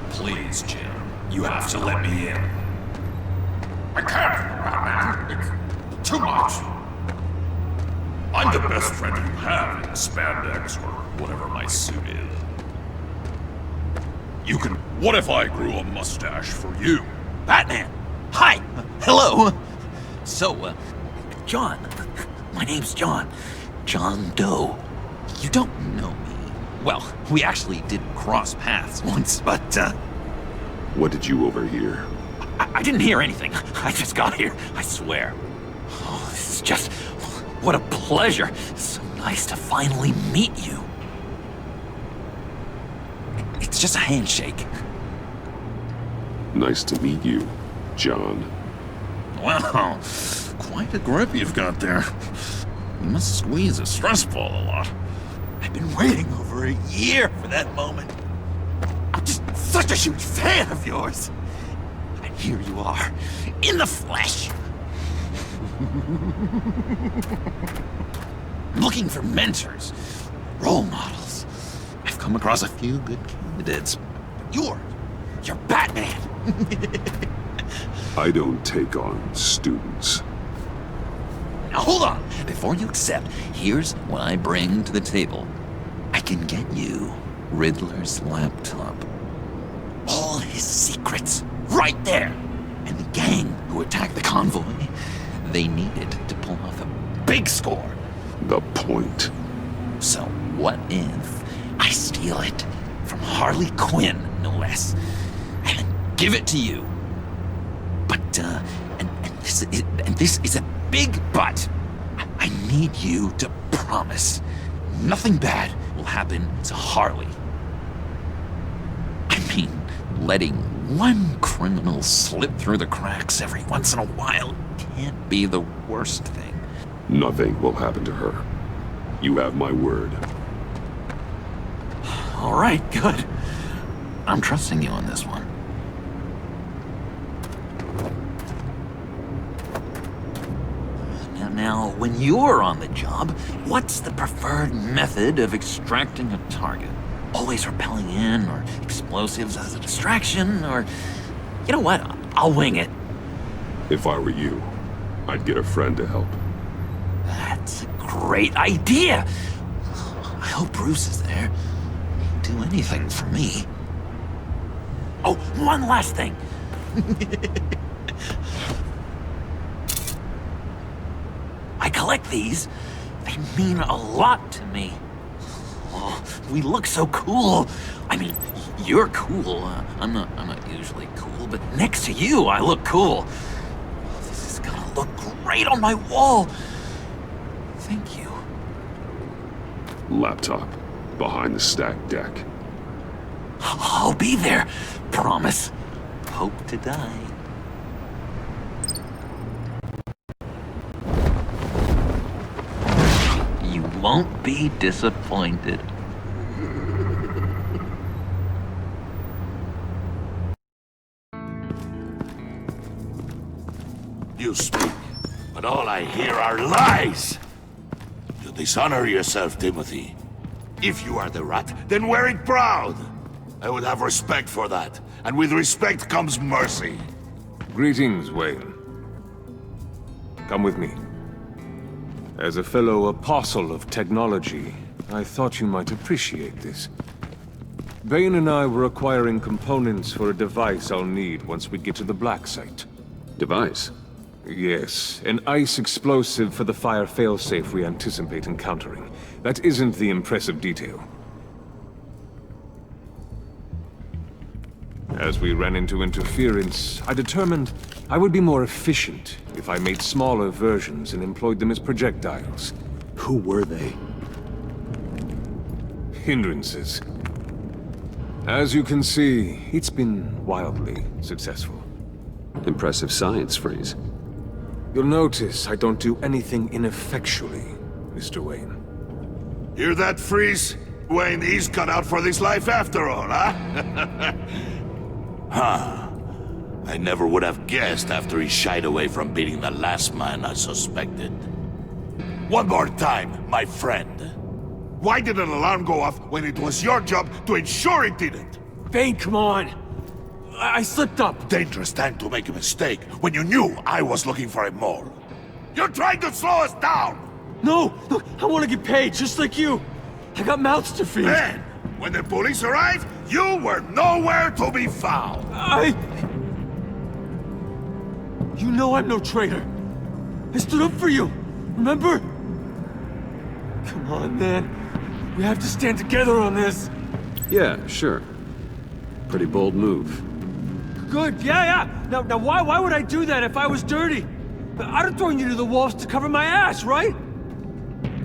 Please, Jim. You have to let me in. I can't, Batman. It's too much. I'm the best friend you have in spandex or whatever my suit is. You can... What if I grew a mustache for you? Batman! Hi! Hello! So, John. My name's John. John Doe. You don't know me. Well, we actually did cross paths once, but, What did you overhear? I didn't hear anything. I just got here, I swear. Oh, this is just... What a pleasure. So nice to finally meet you. It's just a handshake. Nice to meet you, John. Wow, quite a grip you've got there. You must squeeze a stress ball a lot. I've been waiting over a year for that moment. I'm just such a huge fan of yours. And here you are, in the flesh. I'm looking for mentors, role models. I've come across a few good candidates. You're Batman. I don't take on students. Now hold on. Before you accept, here's what I bring to the table. I can get you Riddler's laptop. All all his secrets right there. And the gang who attacked the convoy, they needed to pull off a big score. The point. So what if I steal it from Harley Quinn, no less, and then give it to you? But, and this is a big but. I need you to promise nothing bad will happen to Harley. I mean, letting one criminal slip through the cracks every once in a while can't be the worst thing. Nothing will happen to her. You have my word. All right, good. I'm trusting you on this one. Now, when you're on the job, what's the preferred method of extracting a target? Always rappelling in, or explosives as a distraction, or... You know what? I'll wing it. If I were you, I'd get a friend to help. That's a great idea! I hope Bruce is there. He'd do anything for me. Oh, one last thing! I collect these. They mean a lot to me. Oh, we look so cool. I mean, you're cool. I'm not usually cool, but next to you, I look cool. This is gonna look great on my wall. Thank you. Laptop. Behind the stacked deck. I'll be there. Promise. Hope to die. You won't be disappointed. You speak, but all I hear are lies! You dishonor yourself, Timothy. If you are the rat, then wear it proud! I would have respect for that, and with respect comes mercy. Greetings, Wayne. Come with me. As a fellow apostle of technology, I thought you might appreciate this. Bane and I were acquiring components for a device I'll need once we get to the Black Site. Device? Yes, an ice explosive for the fire failsafe we anticipate encountering. That isn't the impressive detail. As we ran into interference, I determined I would be more efficient if I made smaller versions and employed them as projectiles. Who were they? Hindrances. As you can see, it's been wildly successful. Impressive science, Freeze. You'll notice I don't do anything ineffectually, Mr. Wayne. Hear that, Freeze? Wayne, he's cut out for this life after all, huh? Huh. I never would have guessed after he shied away from beating the last man I suspected. One more time, my friend. Why did an alarm go off when it was your job to ensure it didn't? Bane, come on! I slipped up! Dangerous time to make a mistake when you knew I was looking for a mole. You're trying to slow us down! No! Look, I want to get paid, just like you! I got mouths to feed! Then, when the police arrived, you were nowhere to be found! You know I'm no traitor! I stood up for you, remember? Come on, man. We have to stand together on this! Yeah, sure. Pretty bold move. Good, yeah! Now why would I do that if I was dirty? I'd have thrown you to the wolves to cover my ass, right?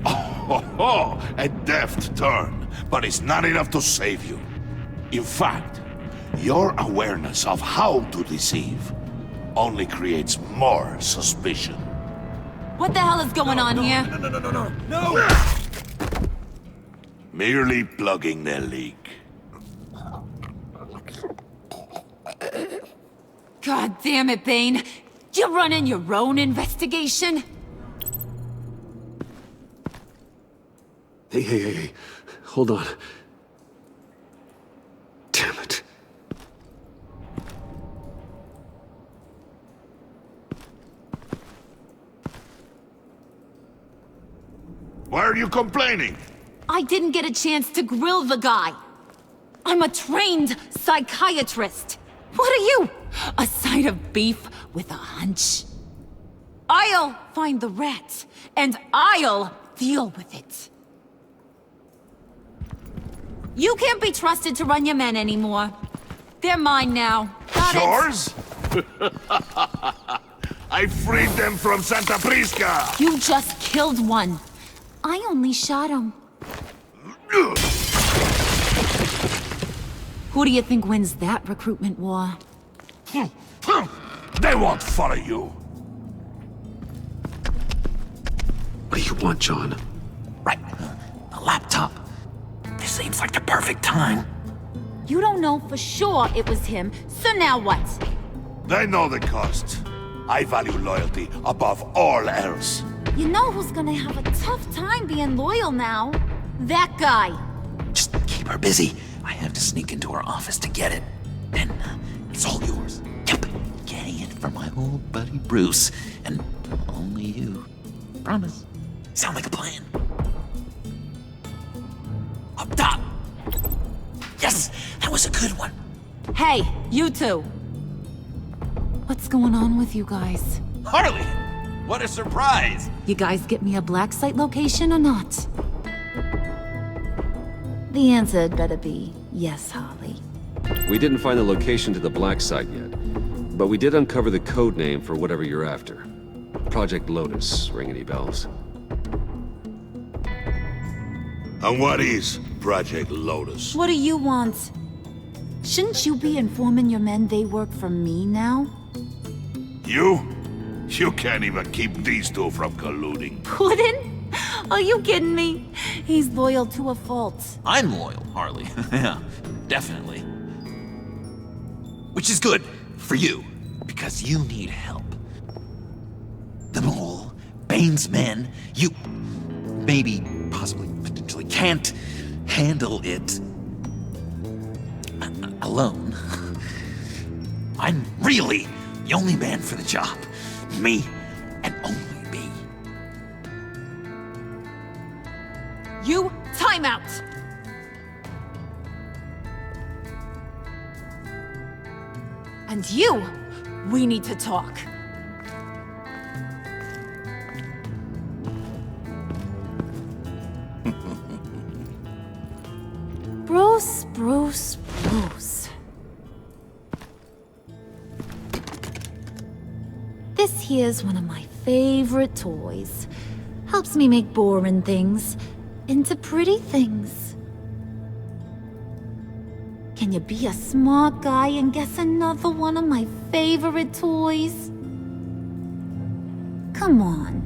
Oh, a deft turn, but it's not enough to save you. In fact, your awareness of how to deceive only creates more suspicion. What the hell is going on here? No! Merely plugging the leak. God damn it, Bane. You running your own investigation? Hey. Hold on. Damn it. Why are you complaining? I didn't get a chance to grill the guy. I'm a trained psychiatrist. What are you? A side of beef with a hunch? I'll find the rat, and I'll deal with it. You can't be trusted to run your men anymore. They're mine now. Got it? Yours? I freed them from Santa Prisca! You just killed one. I only shot him. Who do you think wins that recruitment war? They won't follow you. What do you want, John? Right. A laptop. This seems like the perfect time. You don't know for sure it was him, so now what? They know the cost. I value loyalty above all else. You know who's gonna have a tough time being loyal now? That guy. Just keep her busy. I have to sneak into her office to get it. Then it's all yours. Yep. Getting it from my old buddy Bruce. And only you. Promise. Sound like a plan. Up top. Yes, that was a good one. Hey, you two. What's going on with you guys? Harley! What a surprise! You guys get me a black site location or not? The answer had better be yes, Harley. We didn't find the location to the black site yet, but we did uncover the code name for whatever you're after. Project Lotus, ring any bells? And what is Project Lotus? What do you want? Shouldn't you be informing your men they work for me now? You? You can't even keep these two from colluding. Puddin'? Are you kidding me? He's loyal to a fault. I'm loyal, Harley. Yeah, definitely. Which is good for you, because you need help. The mole, Bane's men, you maybe, possibly, potentially can't handle it alone. I'm really the only man for the job. Me and only me. You, time out! And you, we need to talk. Bruce, Bruce, Bruce. This here's one of my favorite toys. Helps me make boring things into pretty things. Can you be a smart guy and guess another one of my favorite toys? Come on,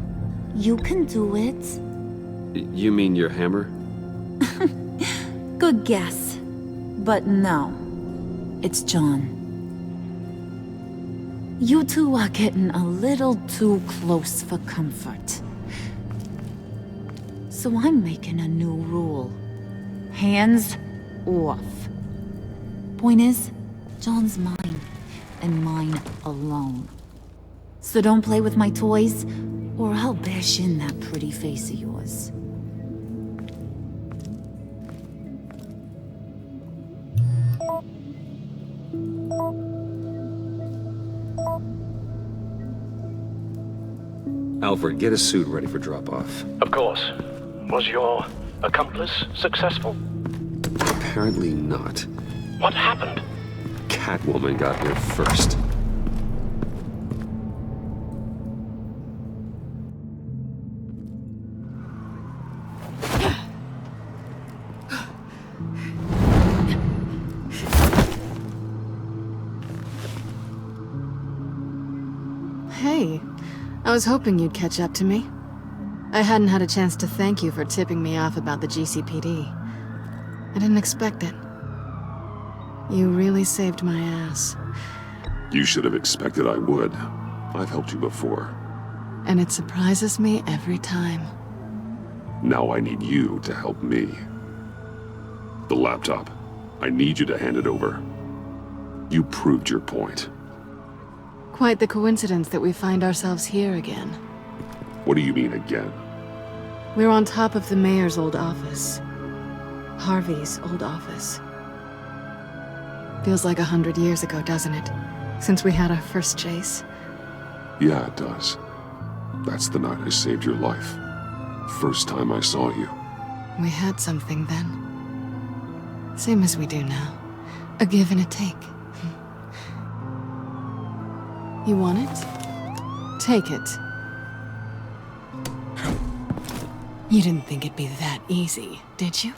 you can do it. You mean your hammer? Good guess. But no, it's John. You two are getting a little too close for comfort. So I'm making a new rule. Hands off. Point is, John's mine, and mine alone. So don't play with my toys, or I'll bash in that pretty face of yours. Alfred, get a suit ready for drop-off. Of course. Was your accomplice successful? Apparently not. What happened? Catwoman got here first. Hey, I was hoping you'd catch up to me. I hadn't had a chance to thank you for tipping me off about the GCPD. I didn't expect it. You really saved my ass. You should have expected I would. I've helped you before. And it surprises me every time. Now I need you to help me. The laptop. I need you to hand it over. You proved your point. Quite the coincidence that we find ourselves here again. What do you mean again? We're on top of the mayor's old office. Harvey's old office. Feels like 100 years ago, doesn't it? Since we had our first chase. Yeah, it does. That's the night I saved your life. First time I saw you. We had something then. Same as we do now. A give and a take. You want it? Take it. You didn't think it'd be that easy, did you?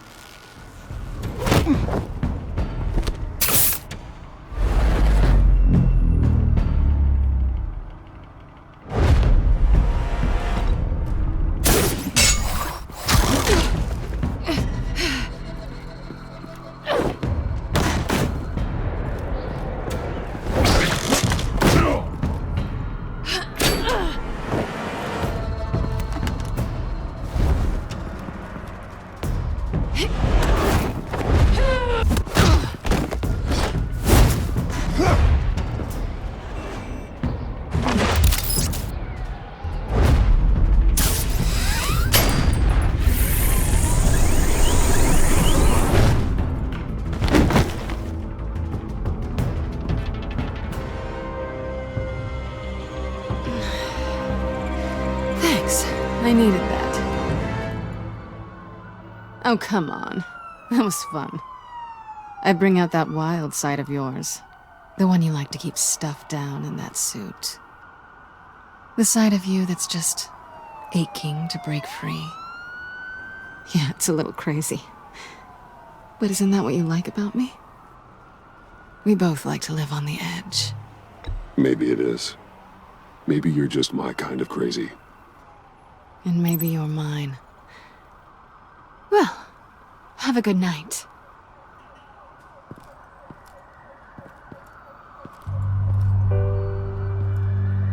I needed that. Oh, come on. That was fun. I bring out that wild side of yours. The one you like to keep stuffed down in that suit. The side of you that's just aching to break free. Yeah, it's a little crazy. But isn't that what you like about me? We both like to live on the edge. Maybe it is. Maybe you're just my kind of crazy. And maybe you're mine. Well, have a good night.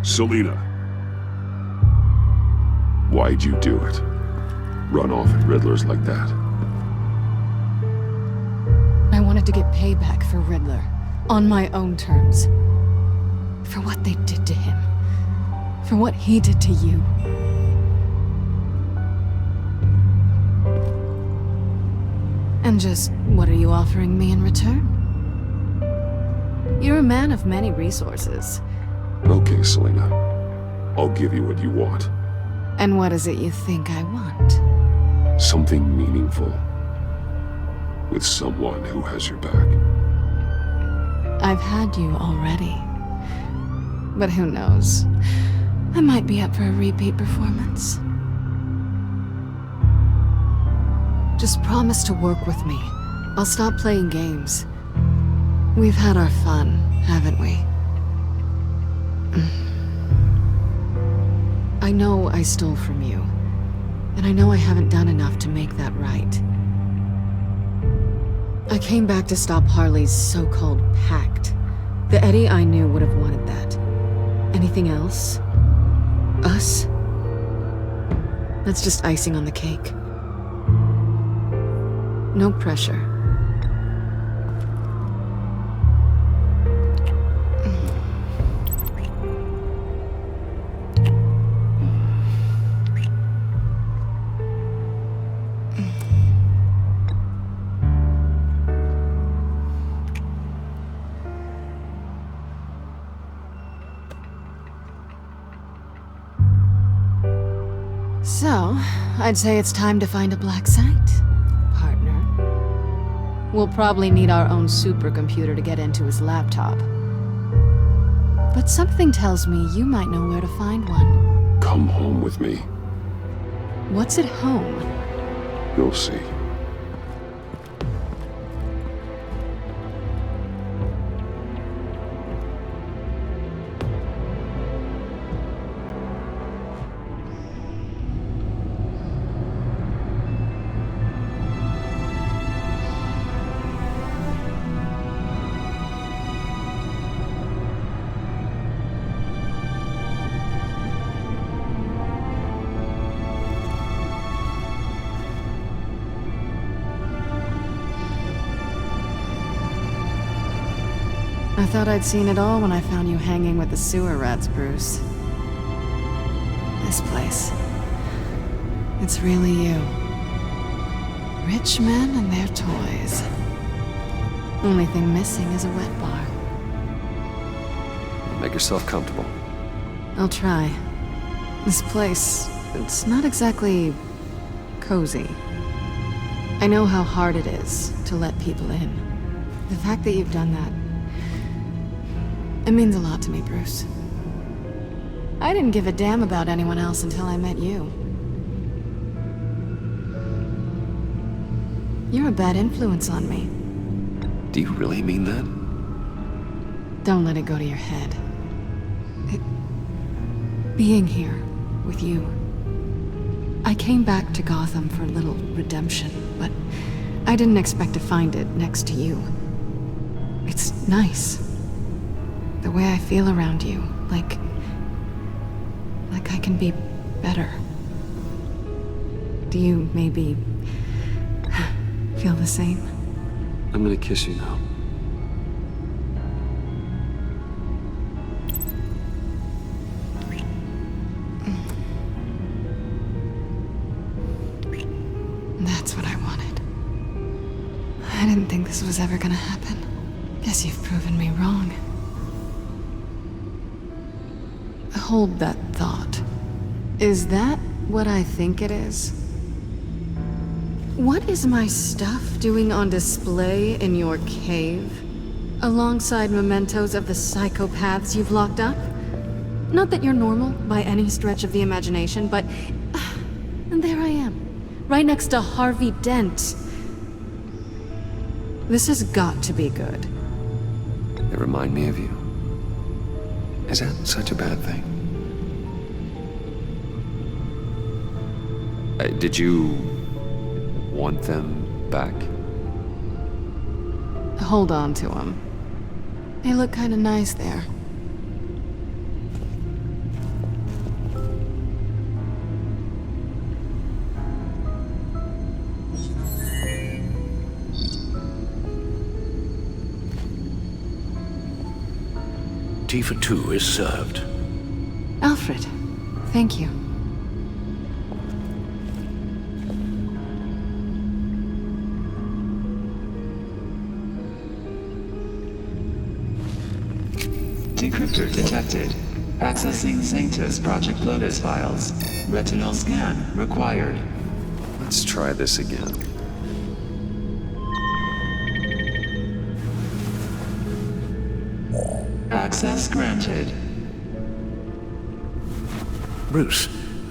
Selina. Why'd you do it? Run off at Riddlers like that? I wanted to get payback for Riddler. On my own terms. For what they did to him. For what he did to you. And just, what are you offering me in return? You're a man of many resources. Okay, Selina. I'll give you what you want. And what is it you think I want? Something meaningful. With someone who has your back. I've had you already. But who knows? I might be up for a repeat performance. Just promise to work with me. I'll stop playing games. We've had our fun, haven't we? I know I stole from you. And I know I haven't done enough to make that right. I came back to stop Harley's so-called pact. The Eddie I knew would have wanted that. Anything else? Us? That's just icing on the cake. No pressure. So, I'd say it's time to find a black site. We'll probably need our own supercomputer to get into his laptop. But something tells me you might know where to find one. Come home with me. What's at home? You'll see. I thought I'd seen it all when I found you hanging with the sewer rats, Bruce. This place. It's really you. Rich men and their toys. Only thing missing is a wet bar. Make yourself comfortable. I'll try. This place, it's not exactly cozy. I know how hard it is to let people in. The fact that you've done that, it means a lot to me, Bruce. I didn't give a damn about anyone else until I met you. You're a bad influence on me. Do you really mean that? Don't let it go to your head. Being here with you. I came back to Gotham for a little redemption, but I didn't expect to find it next to you. It's nice. The way I feel around you, like I can be better. Do you maybe feel the same? I'm gonna kiss you now. That's what I wanted. I didn't think this was ever gonna happen. Guess you've proven me wrong. Hold that thought. Is that what I think it is? What is my stuff doing on display in your cave? Alongside mementos of the psychopaths you've locked up? Not that you're normal by any stretch of the imagination, but and there I am, right next to Harvey Dent. This has got to be good. They remind me of you. Is that such a bad thing? Did you want them back? Hold on to them. They look kind of nice there. Tea for two is served. Alfred, thank you. Decryptor detected. Accessing Sanctus Project Lotus files. Retinal scan required. Let's try this again. Access granted. Bruce,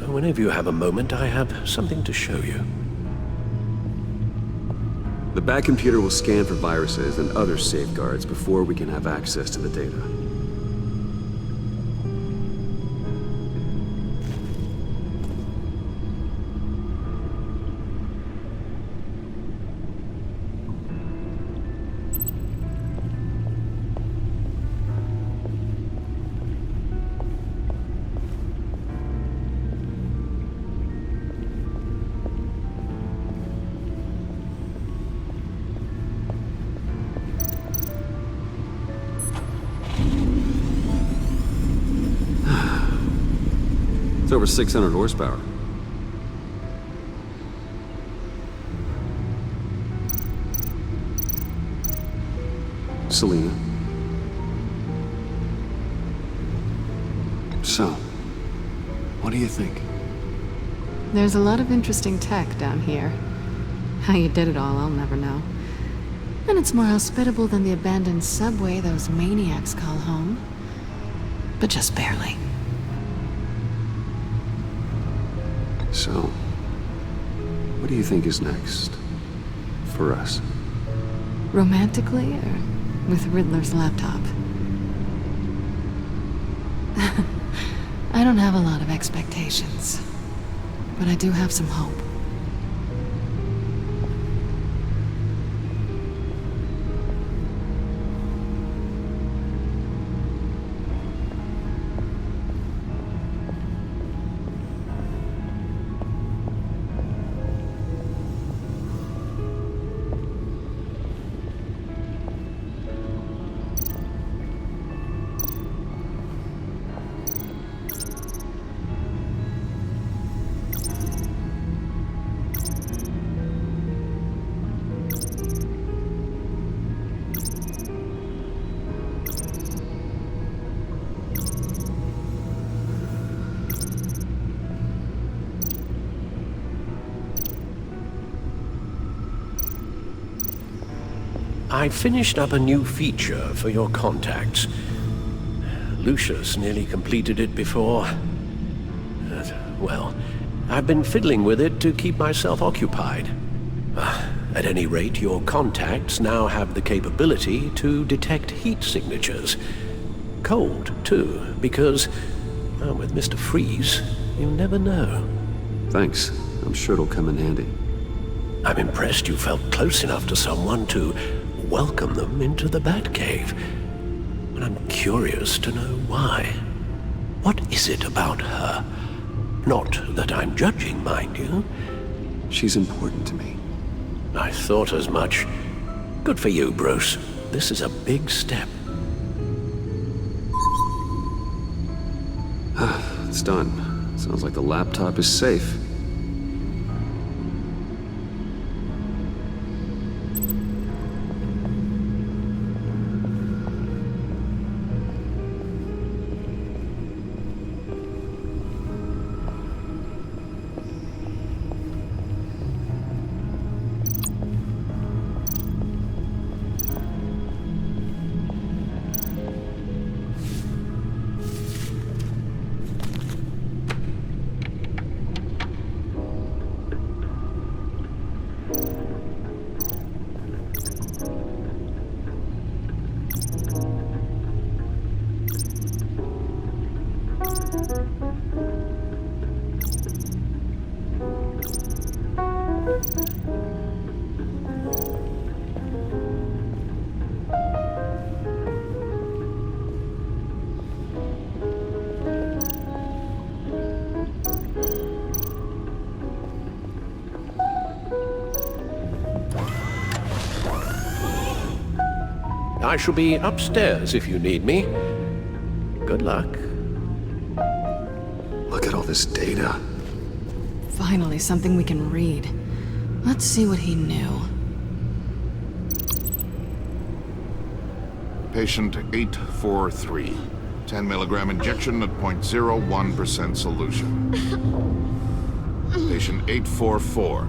whenever you have a moment, I have something to show you. The back computer will scan for viruses and other safeguards before we can have access to the data. It's over 600 horsepower. Selena. So, what do you think? There's a lot of interesting tech down here. How you did it all, I'll never know. And it's more hospitable than the abandoned subway those maniacs call home. But just barely. So, what do you think is next? For us? Romantically, or with Riddler's laptop? I don't have a lot of expectations. But I do have some hope. I finished up a new feature for your contacts. Lucius nearly completed it before. Well, I've been fiddling with it to keep myself occupied. At any rate, your contacts now have the capability to detect heat signatures. Cold, too, because, well, with Mr. Freeze, you never know. Thanks. I'm sure it'll come in handy. I'm impressed you felt close enough to someone to welcome them into the Batcave. And I'm curious to know why. What is it about her? Not that I'm judging, mind you. She's important to me. I thought as much. Good for you, Bruce. This is a big step. It's done. Sounds like the laptop is safe. I shall be upstairs if you need me. Good luck. Look at all this data. Finally, something we can read. Let's see what he knew. Patient 843. 10 milligram injection at 0.01% solution. Patient 844.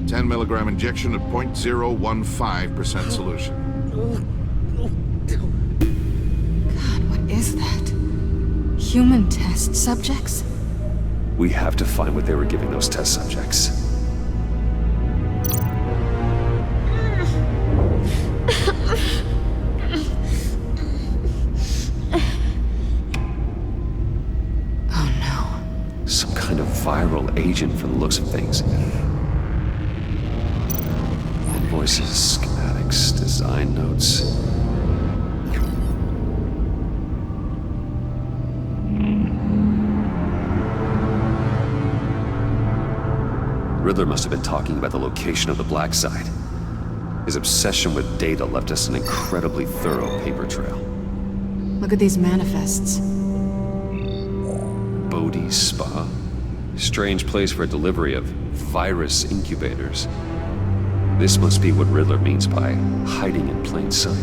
10 milligram injection at 0.015% solution. God, what is that? Human test subjects? We have to find what they were giving those test subjects. Oh no. Some kind of viral agent from the looks of things. Invoices, schematics, design notes. Riddler must have been talking about the location of the black site. His obsession with data left us an incredibly thorough paper trail. Look at these manifests. Bodhi's Spa? Strange place for a delivery of virus incubators. This must be what Riddler means by hiding in plain sight.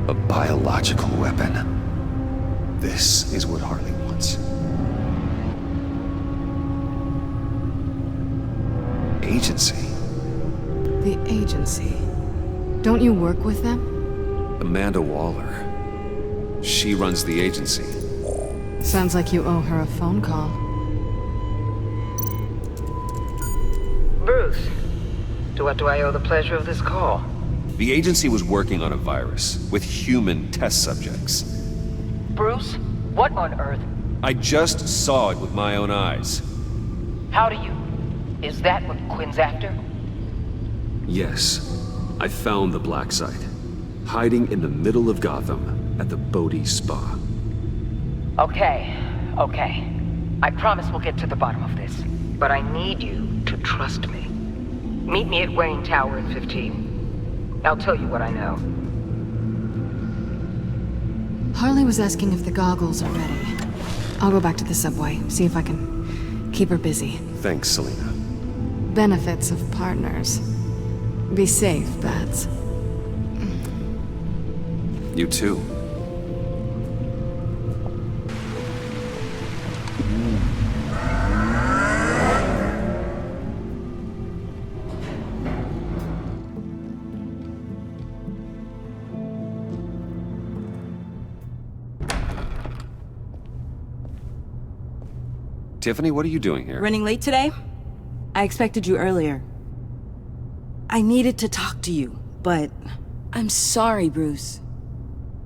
A biological weapon. This is what Harley wants. Agency. The agency. Don't you work with them? Amanda Waller. She runs the agency. Sounds like you owe her a phone call. Bruce, to what do I owe the pleasure of this call? The agency was working on a virus with human test subjects. Bruce, what on earth? I just saw it with my own eyes. How do you? Is that what Quinn's after? Yes. I found the black site. Hiding in the middle of Gotham at the Bodhi Spa. Okay. I promise we'll get to the bottom of this. But I need you to trust me. Meet me at Wayne Tower at 15. I'll tell you what I know. Harley was asking if the goggles are ready. I'll go back to the subway, see if I can keep her busy. Thanks, Selina. Benefits of partners. Be safe, Bats. You too. Tiffany, what are you doing here? Running late today? I expected you earlier. I needed to talk to you, but I'm sorry, Bruce.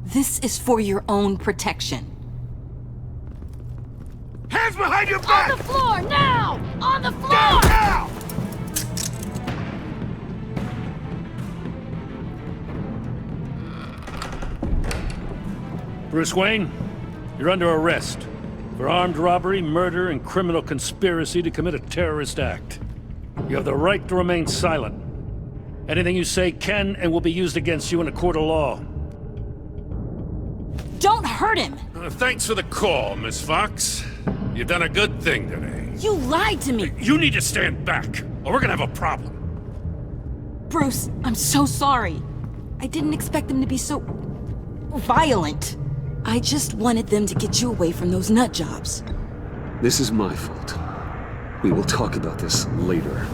This is for your own protection. Hands behind your back! On the floor, now! On the floor! Down now! Bruce Wayne, you're under arrest for armed robbery, murder, and criminal conspiracy to commit a terrorist act. You have the right to remain silent. Anything you say can and will be used against you in a court of law. Don't hurt him! Thanks for the call, Miss Fox. You've done a good thing today. You lied to me! You need to stand back, or we're gonna have a problem. Bruce, I'm so sorry. I didn't expect them to be so violent. I just wanted them to get you away from those nut jobs. This is my fault. We will talk about this later.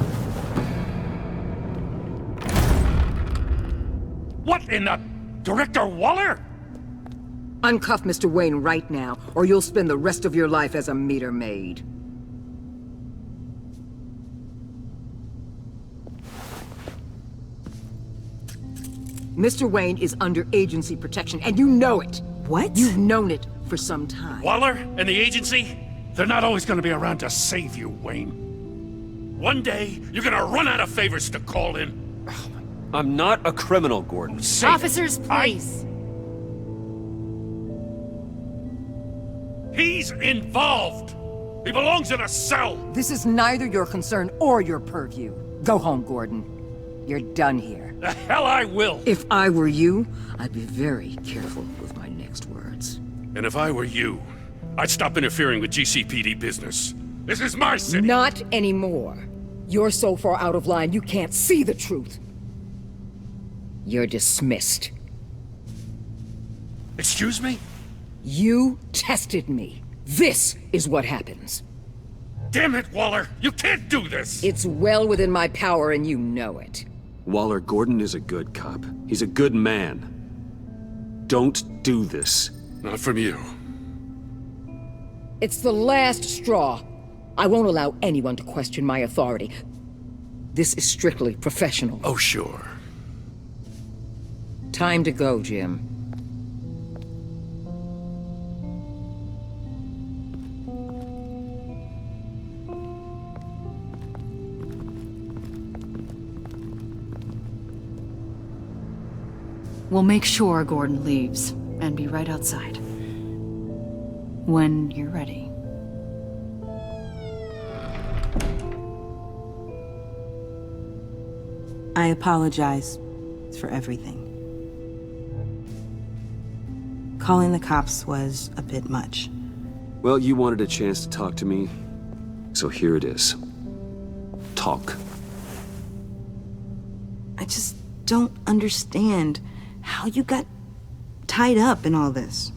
What in the... Director Waller? Uncuff Mr. Wayne right now, or you'll spend the rest of your life as a meter maid. Mr. Wayne is under agency protection, and you know it. What? You've known it for some time. Waller and the agency? They're not always gonna be around to save you, Wayne. One day, you're gonna run out of favors to call in. I'm not a criminal, Gordon. Officers, please. He's involved! He belongs in a cell! This is neither your concern or your purview. Go home, Gordon. You're done here. The hell I will! If I were you, I'd be very careful with my next words. And if I were you, I'd stop interfering with GCPD business. This is my city! Not anymore. You're so far out of line, you can't see the truth. You're dismissed. Excuse me? You tested me. This is what happens. Damn it, Waller! You can't do this! It's well within my power and you know it. Waller, Gordon is a good cop. He's a good man. Don't do this. Not from you. It's the last straw. I won't allow anyone to question my authority. This is strictly professional. Oh, sure. Time to go, Jim. We'll make sure Gordon leaves, and be right outside. When you're ready. I apologize for everything. Calling the cops was a bit much. Well, you wanted a chance to talk to me, so here it is. Talk. I just don't understand how you got tied up in all this.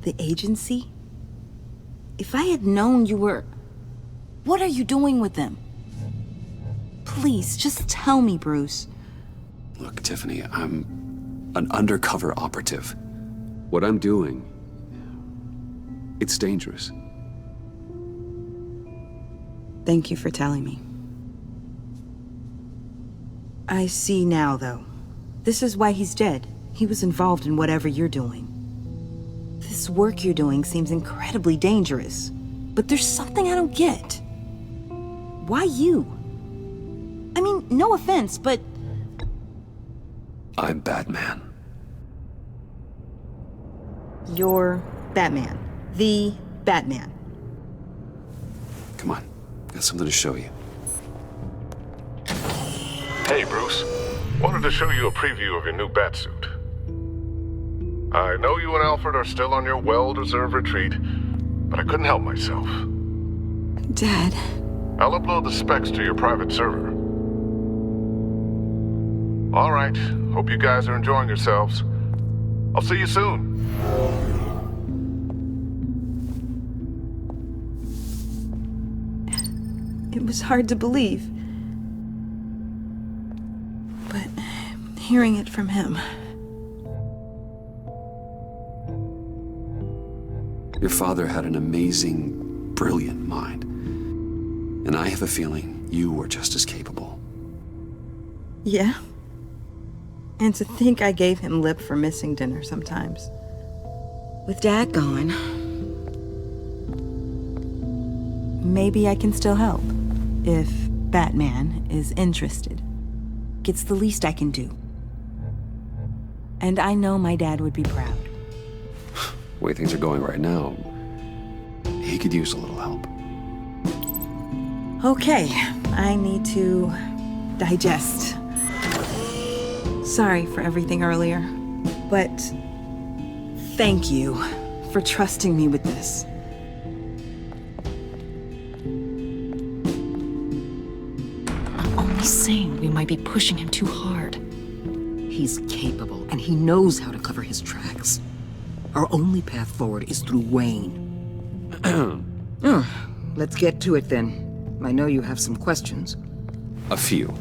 The agency? If I had known you were... What are you doing with them? Please, just tell me, Bruce. Look, Tiffany, I'm an undercover operative. What I'm doing, it's dangerous. Thank you for telling me. I see now, though. This is why he's dead. He was involved in whatever you're doing. This work you're doing seems incredibly dangerous. But there's something I don't get. Why you? I mean, no offense, but... I'm Batman. You're Batman. The Batman. Come on, got something to show you. Hey, Bruce. Wanted to show you a preview of your new Batsuit. I know you and Alfred are still on your well-deserved retreat, but I couldn't help myself. Dad. I'll upload the specs to your private server. All right. Hope you guys are enjoying yourselves. I'll see you soon. It was hard to believe. But hearing it from him... Your father had an amazing, brilliant mind. And I have a feeling you are just as capable. Yeah. And to think I gave him lip for missing dinner sometimes. With Dad gone, maybe I can still help. If Batman is interested. It's the least I can do. And I know my dad would be proud. The way things are going right now, he could use a little help. Okay, I need to digest. Sorry for everything earlier, but thank you for trusting me with this. I'm only saying we might be pushing him too hard. He's capable, and he knows how to cover his tracks. Our only path forward is through Wayne. Let's get to it then. I know you have some questions. A few.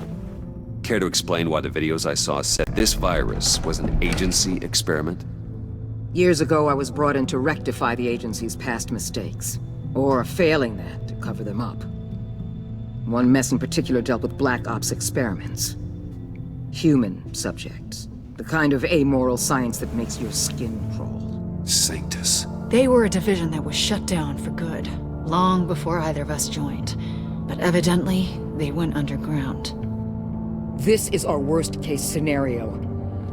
Care to explain why the videos I saw said this virus was an agency experiment? Years ago, I was brought in to rectify the agency's past mistakes. Or, failing that, to cover them up. One mess in particular dealt with Black Ops experiments. Human subjects. The kind of amoral science that makes your skin crawl. Sanctus. They were a division that was shut down for good, long before either of us joined. But evidently, they went underground. This is our worst-case scenario.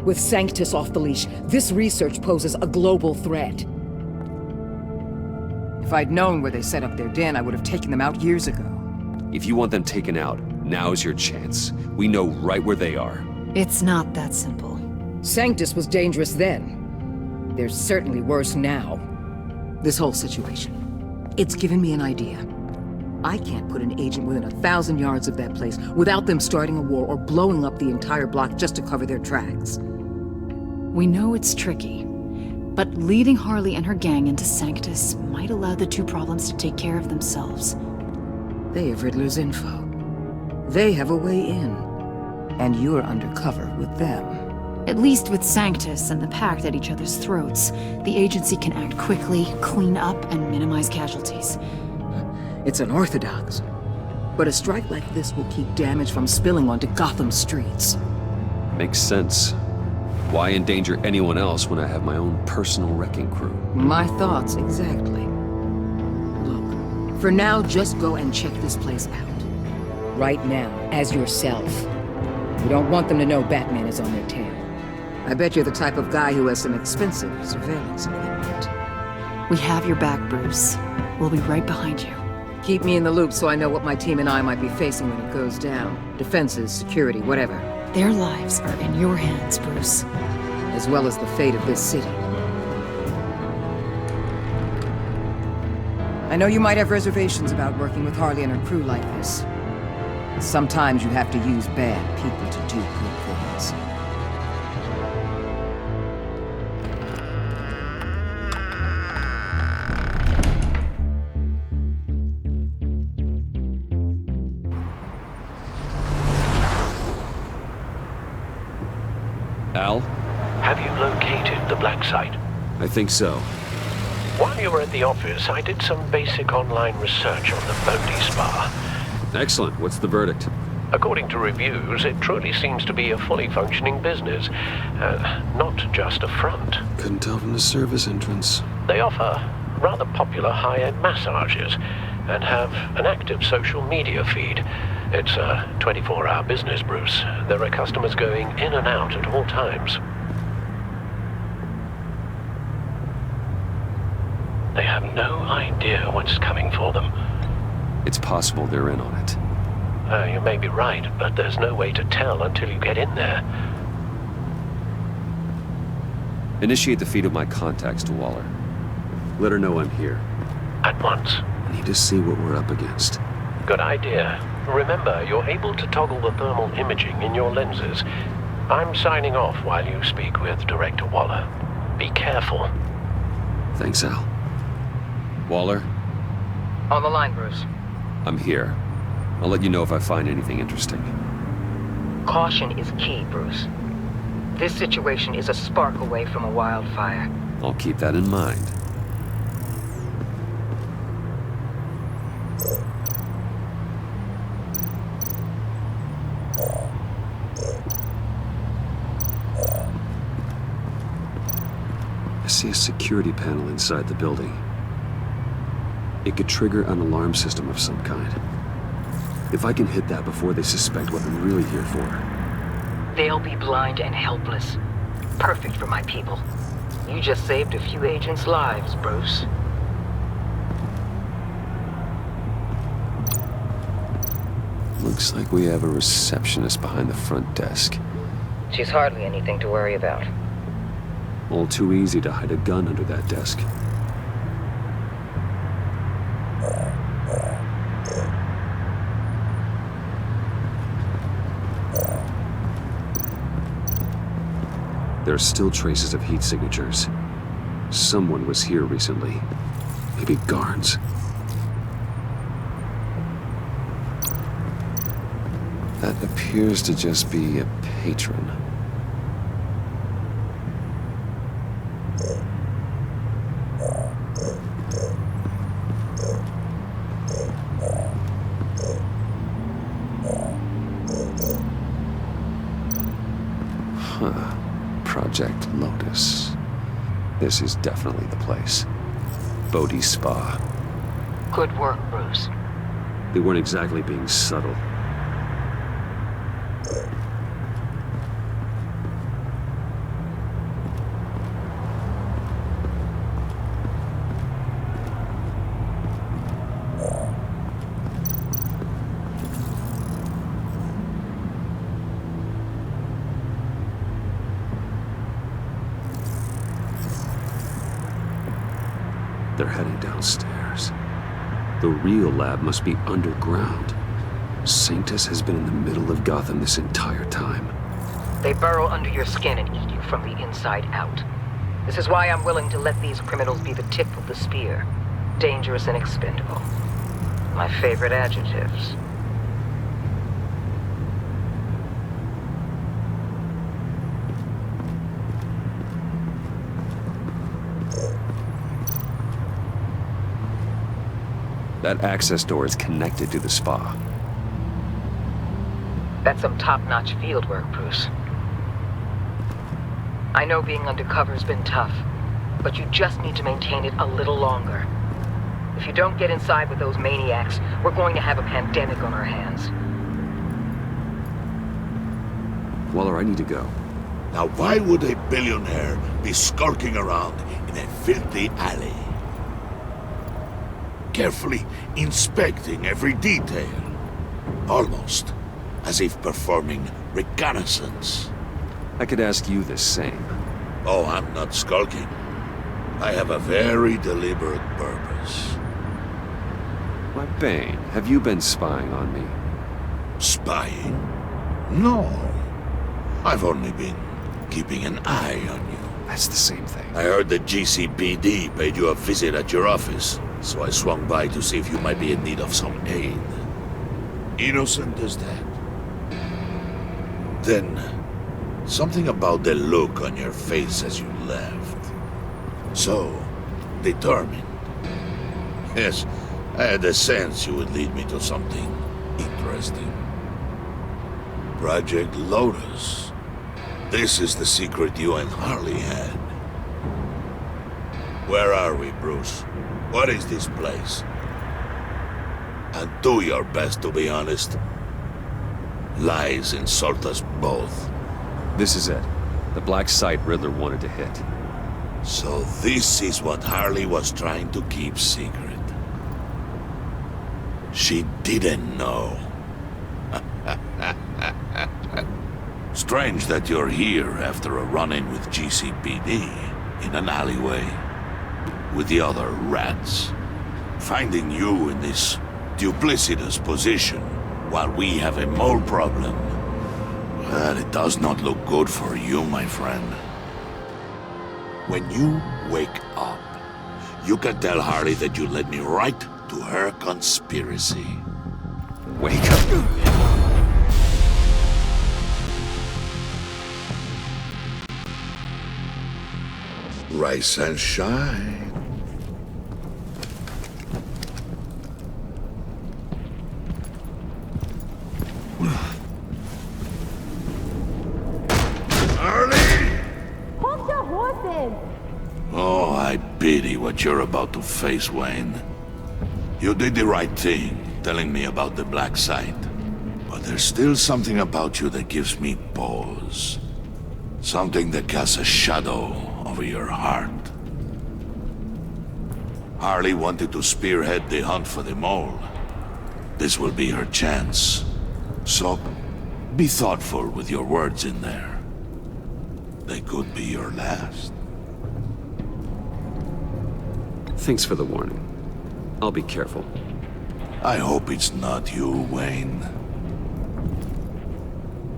With Sanctus off the leash, this research poses a global threat. If I'd known where they set up their den, I would have taken them out years ago. If you want them taken out, now's your chance. We know right where they are. It's not that simple. Sanctus was dangerous then. They're certainly worse now. This whole situation, it's given me an idea. I can't put an agent within 1,000 yards of that place without them starting a war or blowing up the entire block just to cover their tracks. We know it's tricky, but leading Harley and her gang into Sanctus might allow the two problems to take care of themselves. They have Riddler's info. They have a way in. And you're undercover with them. At least with Sanctus and the Pact at each other's throats, the agency can act quickly, clean up, and minimize casualties. It's unorthodox. But a strike like this will keep damage from spilling onto Gotham streets. Makes sense. Why endanger anyone else when I have my own personal wrecking crew? My thoughts, exactly. Look, for now, just go and check this place out. Right now, as yourself. We don't want them to know Batman is on their tail. I bet you're the type of guy who has some expensive surveillance equipment. We have your back, Bruce. We'll be right behind you. Keep me in the loop so I know what my team and I might be facing when it goes down. Defenses, security, whatever. Their lives are in your hands, Bruce. As well as the fate of this city. I know you might have reservations about working with Harley and her crew like this. Sometimes you have to use bad people to do good things. Al? Have you located the black site? I think so. While you were at the office, I did some basic online research on the Bodhi Spa. Excellent. What's the verdict? According to reviews, it truly seems to be a fully functioning business, not just a front. Couldn't tell from the service entrance. They offer rather popular high-end massages and have an active social media feed. It's a 24-hour business, Bruce. There are customers going in and out at all times. They have no idea what's coming for them. It's possible they're in on it. You may be right, but there's no way to tell until you get in there. Initiate the feed of my contacts to Waller. Let her know I'm here. At once. I need to see what we're up against. Good idea. Remember, you're able to toggle the thermal imaging in your lenses. I'm signing off while you speak with Director Waller. Be careful. Thanks, Al. Waller? On the line, Bruce. I'm here. I'll let you know if I find anything interesting. Caution is key, Bruce. This situation is a spark away from a wildfire. I'll keep that in mind. I see a security panel inside the building. It could trigger an alarm system of some kind. If I can hit that before they suspect what I'm really here for. They'll be blind and helpless. Perfect for my people. You just saved a few agents' lives, Bruce. Looks like we have a receptionist behind the front desk. She's hardly anything to worry about. All too easy to hide a gun under that desk. There are still traces of heat signatures. Someone was here recently. Maybe guards. That appears to just be a patron. Huh. Project Lotus. This is definitely the place. Bodhi Spa. Good work, Bruce. They weren't exactly being subtle. They're heading downstairs. The real lab must be underground. Sanctus has been in the middle of Gotham this entire time. They burrow under your skin and eat you from the inside out. This is why I'm willing to let these criminals be the tip of the spear. Dangerous and expendable. My favorite adjectives. That access door is connected to the spa. That's some top-notch field work, Bruce. I know being undercover's been tough, but you just need to maintain it a little longer. If you don't get inside with those maniacs, we're going to have a pandemic on our hands. Waller, I need to go. Now why would a billionaire be skulking around in a filthy alley? Carefully inspecting every detail. Almost as if performing reconnaissance. I could ask you the same. Oh, I'm not skulking. I have a very deliberate purpose. Why, Bane, have you been spying on me? Spying? No. I've only been keeping an eye on you. That's the same thing. I heard the GCPD paid you a visit at your office, so I swung by to see if you might be in need of some aid. Innocent as that. Then, something about the look on your face as you left. So, determined. Yes, I had a sense you would lead me to something interesting. Project Lotus. This is the secret you and Harley had. Where are we, Bruce? What is this place? And do your best to be honest. Lies insult us both. This is it. The black site Riddler wanted to hit. So this is what Harley was trying to keep secret. She didn't know. Strange that you're here after a run-in with GCPD in an alleyway with the other rats. Finding you in this duplicitous position while we have a mole problem. Well, it does not look good for you, my friend. When you wake up, you can tell Harley that you led me right to her conspiracy. Wake up. Rise and shine. Hold your horses! Oh, I pity what you're about to face, Wayne. You did the right thing, telling me about the black site. But there's still something about you that gives me pause. Something that casts a shadow over your heart. Harley wanted to spearhead the hunt for the mole. This will be her chance. So, be thoughtful with your words in there. They could be your last. Thanks for the warning. I'll be careful. I hope it's not you, Wayne.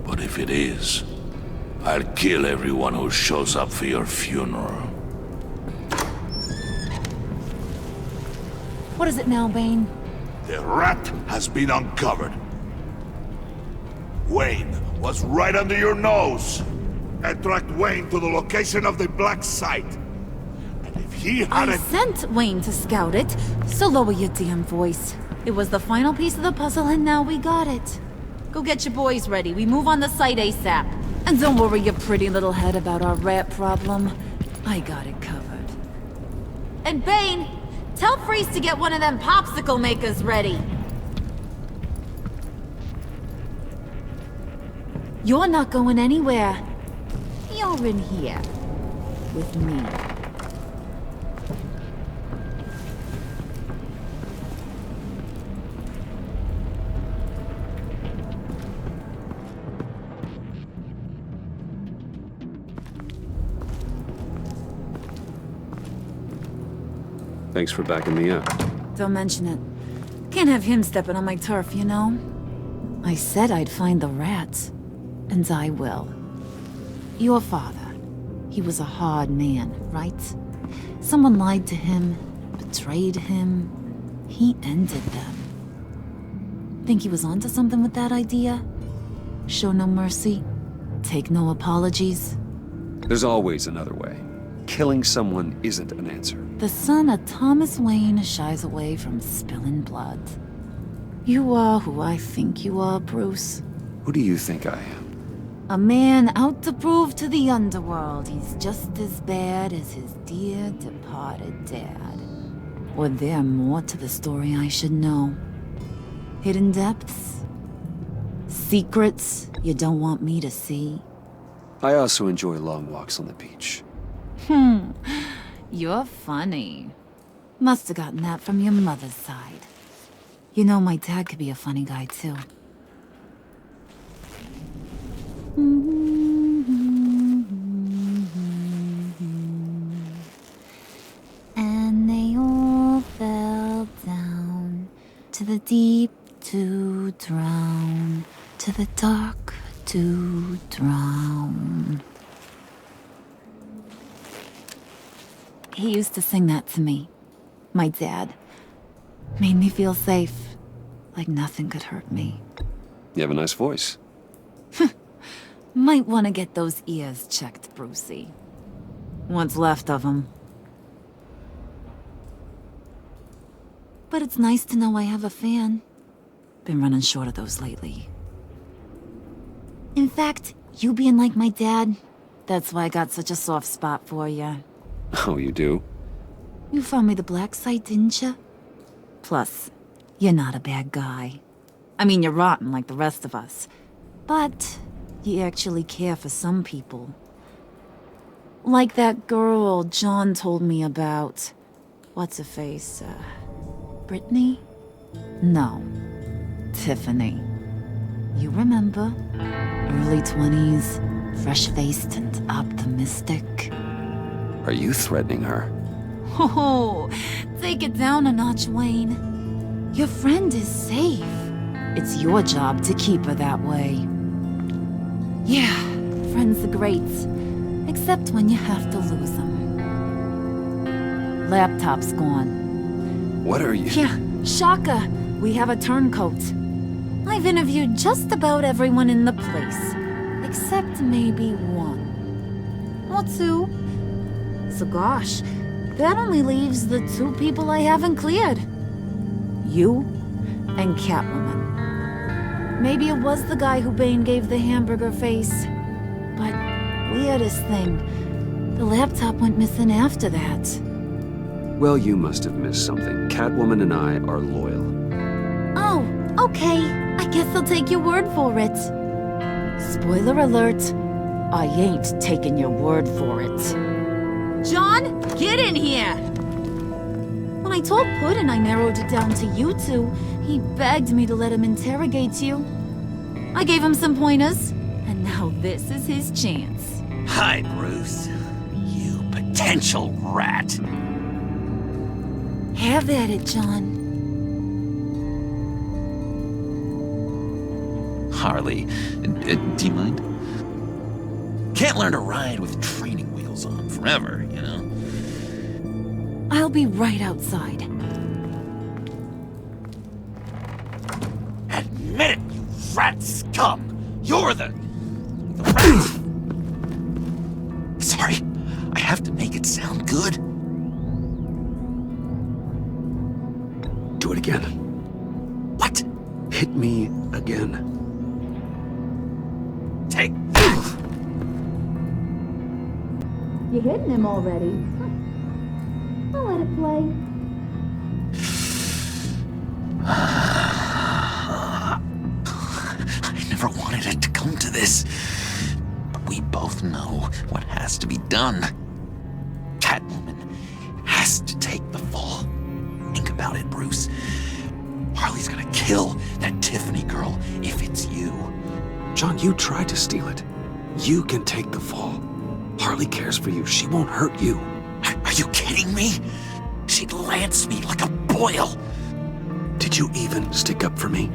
But if it is, I'll kill everyone who shows up for your funeral. What is it now, Bane? The rat has been uncovered. Wayne was right under your nose. I tracked Wayne to the location of the black site. And if he I hadn't... sent Wayne to scout it, so lower your damn voice. It was the final piece of the puzzle and now we got it. Go get your boys ready. We move on the site ASAP. And don't worry your pretty little head about our rat problem. I got it covered. And Bane, tell Freeze to get one of them popsicle makers ready. You're not going anywhere. You're in here. With me. Thanks for backing me up. Don't mention it. Can't have him stepping on my turf, you know? I said I'd find the rats. And I will. Your father. He was a hard man, right? Someone lied to him, betrayed him. He ended them. Think he was onto something with that idea? Show no mercy? Take no apologies? There's always another way. Killing someone isn't an answer. The son of Thomas Wayne shies away from spilling blood. You are who I think you are, Bruce. Who do you think I am? A man out to prove to the underworld he's just as bad as his dear departed dad. Or there more to the story I should know? Hidden depths? Secrets you don't want me to see? I also enjoy long walks on the beach. You're funny. Must have gotten that from your mother's side. You know, my dad could be a funny guy, too. And they all fell down to the deep to drown, to the dark to drown. He used to sing that to me. My dad. Made me feel safe. Like nothing could hurt me. You have a nice voice. Might want to get those ears checked, Brucey. What's left of them. But it's nice to know I have a fan. Been running short of those lately. In fact, you being like my dad, that's why I got such a soft spot for you. Oh, you do? You found me the black site, didn't you? Plus, you're not a bad guy. I mean, you're rotten like the rest of us. But you actually care for some people. Like that girl John told me about. What's her face? Brittany? No. Tiffany. You remember? Early 20s, fresh-faced and optimistic. Are you threatening her? Oh, take it down a notch, Wayne. Your friend is safe. It's your job to keep her that way. Yeah, friends are great. Except when you have to lose them. Laptop's gone. What are you... Yeah, shocker. We have a turncoat. I've interviewed just about everyone in the place. Except maybe one. Or two. So gosh, that only leaves the two people I haven't cleared. You and Catwoman. Maybe it was the guy who Bane gave the hamburger face. But weirdest thing, The laptop went missing after that. Well, you must have missed something. Catwoman and I are loyal. Oh, okay. I guess I'll take your word for it. Spoiler alert. I ain't taking your word for it. John, get in here! When I told Puddin' I narrowed it down to you two, he begged me to let him interrogate you. I gave him some pointers, and now this is his chance. Hi, Bruce. You potential rat. Have at it, John. Harley, do you mind? Can't learn to ride with training wheels on forever, you know? I'll be right outside. Admit it, you rat scum! You're the rat! Sorry, I have to make it sound good. Do it again. What? Hit me again. Take. You hitting him already? I'll let it play. I never wanted it to come to this. But we both know what has to be done. Catwoman has to take the fall. Think about it, Bruce. Harley's gonna kill that Tiffany girl if it's you. John, you tried to steal it. You can take the fall. Harley cares for you. She won't hurt you. Are you kidding me? She'd lance me like a boil. Did you even stick up for me?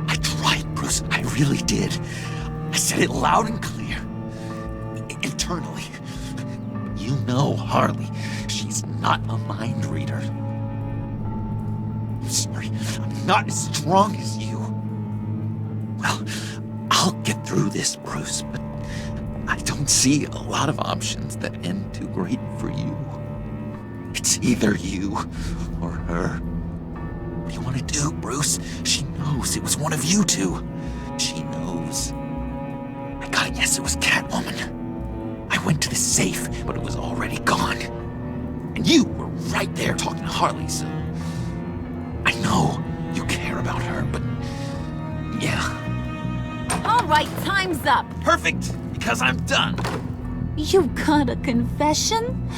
I tried, Bruce. I really did. I said it loud and clear. Internally. You know Harley. She's not a mind reader. I'm sorry. I'm not as strong as you. Well, I'll get through this, Bruce, but I don't see a lot of options that end too great for you. It's either you or her. What do you want to do, Bruce? She knows it was one of you two. She knows. I gotta guess it was Catwoman. I went to the safe, but it was already gone. And you were right there talking to Harley, so... I know you care about her, but... yeah. All right, time's up. Perfect, because I'm done. You got a confession?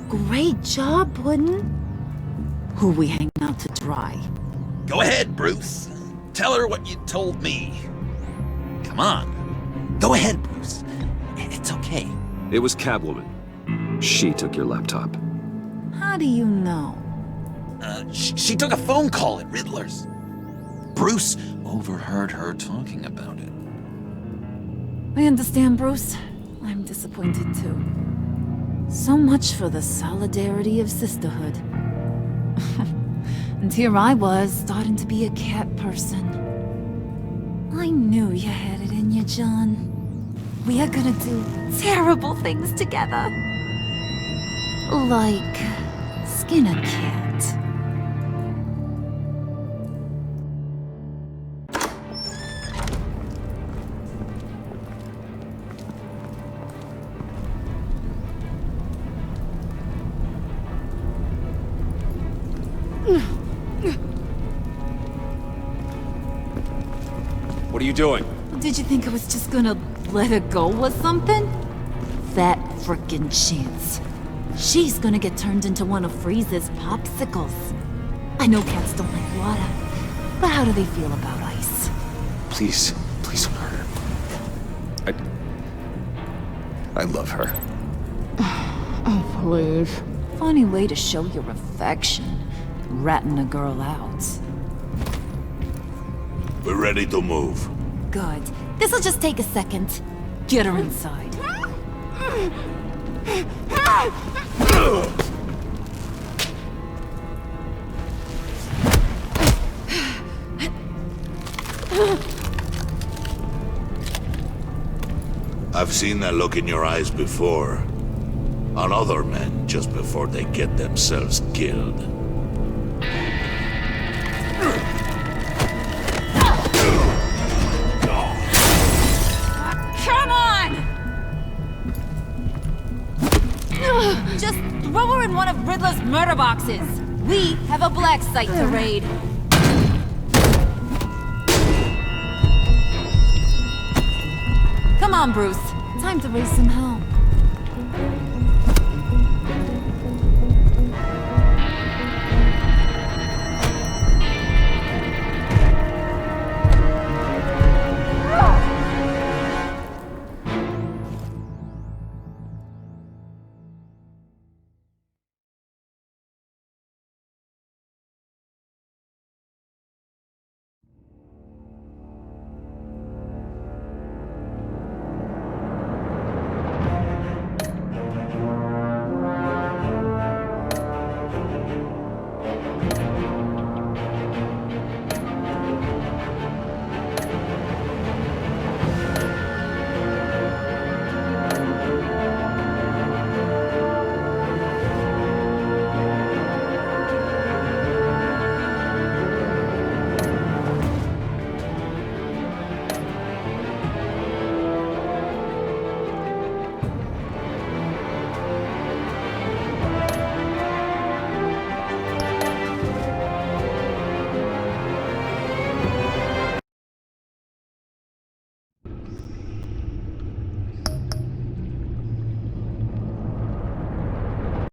Great job, Puddin'. Who we hang out to dry? Go ahead, Bruce. Tell her what you told me. Come on. Go ahead, Bruce. It's okay. It was Catwoman. She took your laptop. How do you know? She took a phone call at Riddler's. Bruce overheard her talking about it. I understand, Bruce. I'm disappointed too. So much for the solidarity of sisterhood. And here I was, starting to be a cat person. I knew you had it in you, John. We are gonna do terrible things together. Like skin a cat. What are you doing? Did you think I was just gonna let her go or something? That frickin' chance. She's gonna get turned into one of Freeze's popsicles. I know cats don't like water, but how do they feel about ice? Please, please don't hurt her. I love her. Oh, please. Funny way to show your affection. Ratting a girl out. We're ready to move. Good. This'll just take a second. Get her inside. I've seen that look in your eyes before. On other men just before they get themselves killed. Come on! Just throw her in one of Riddler's murder boxes. We have a black site to raid. Come on, Bruce. Time to raise some hell.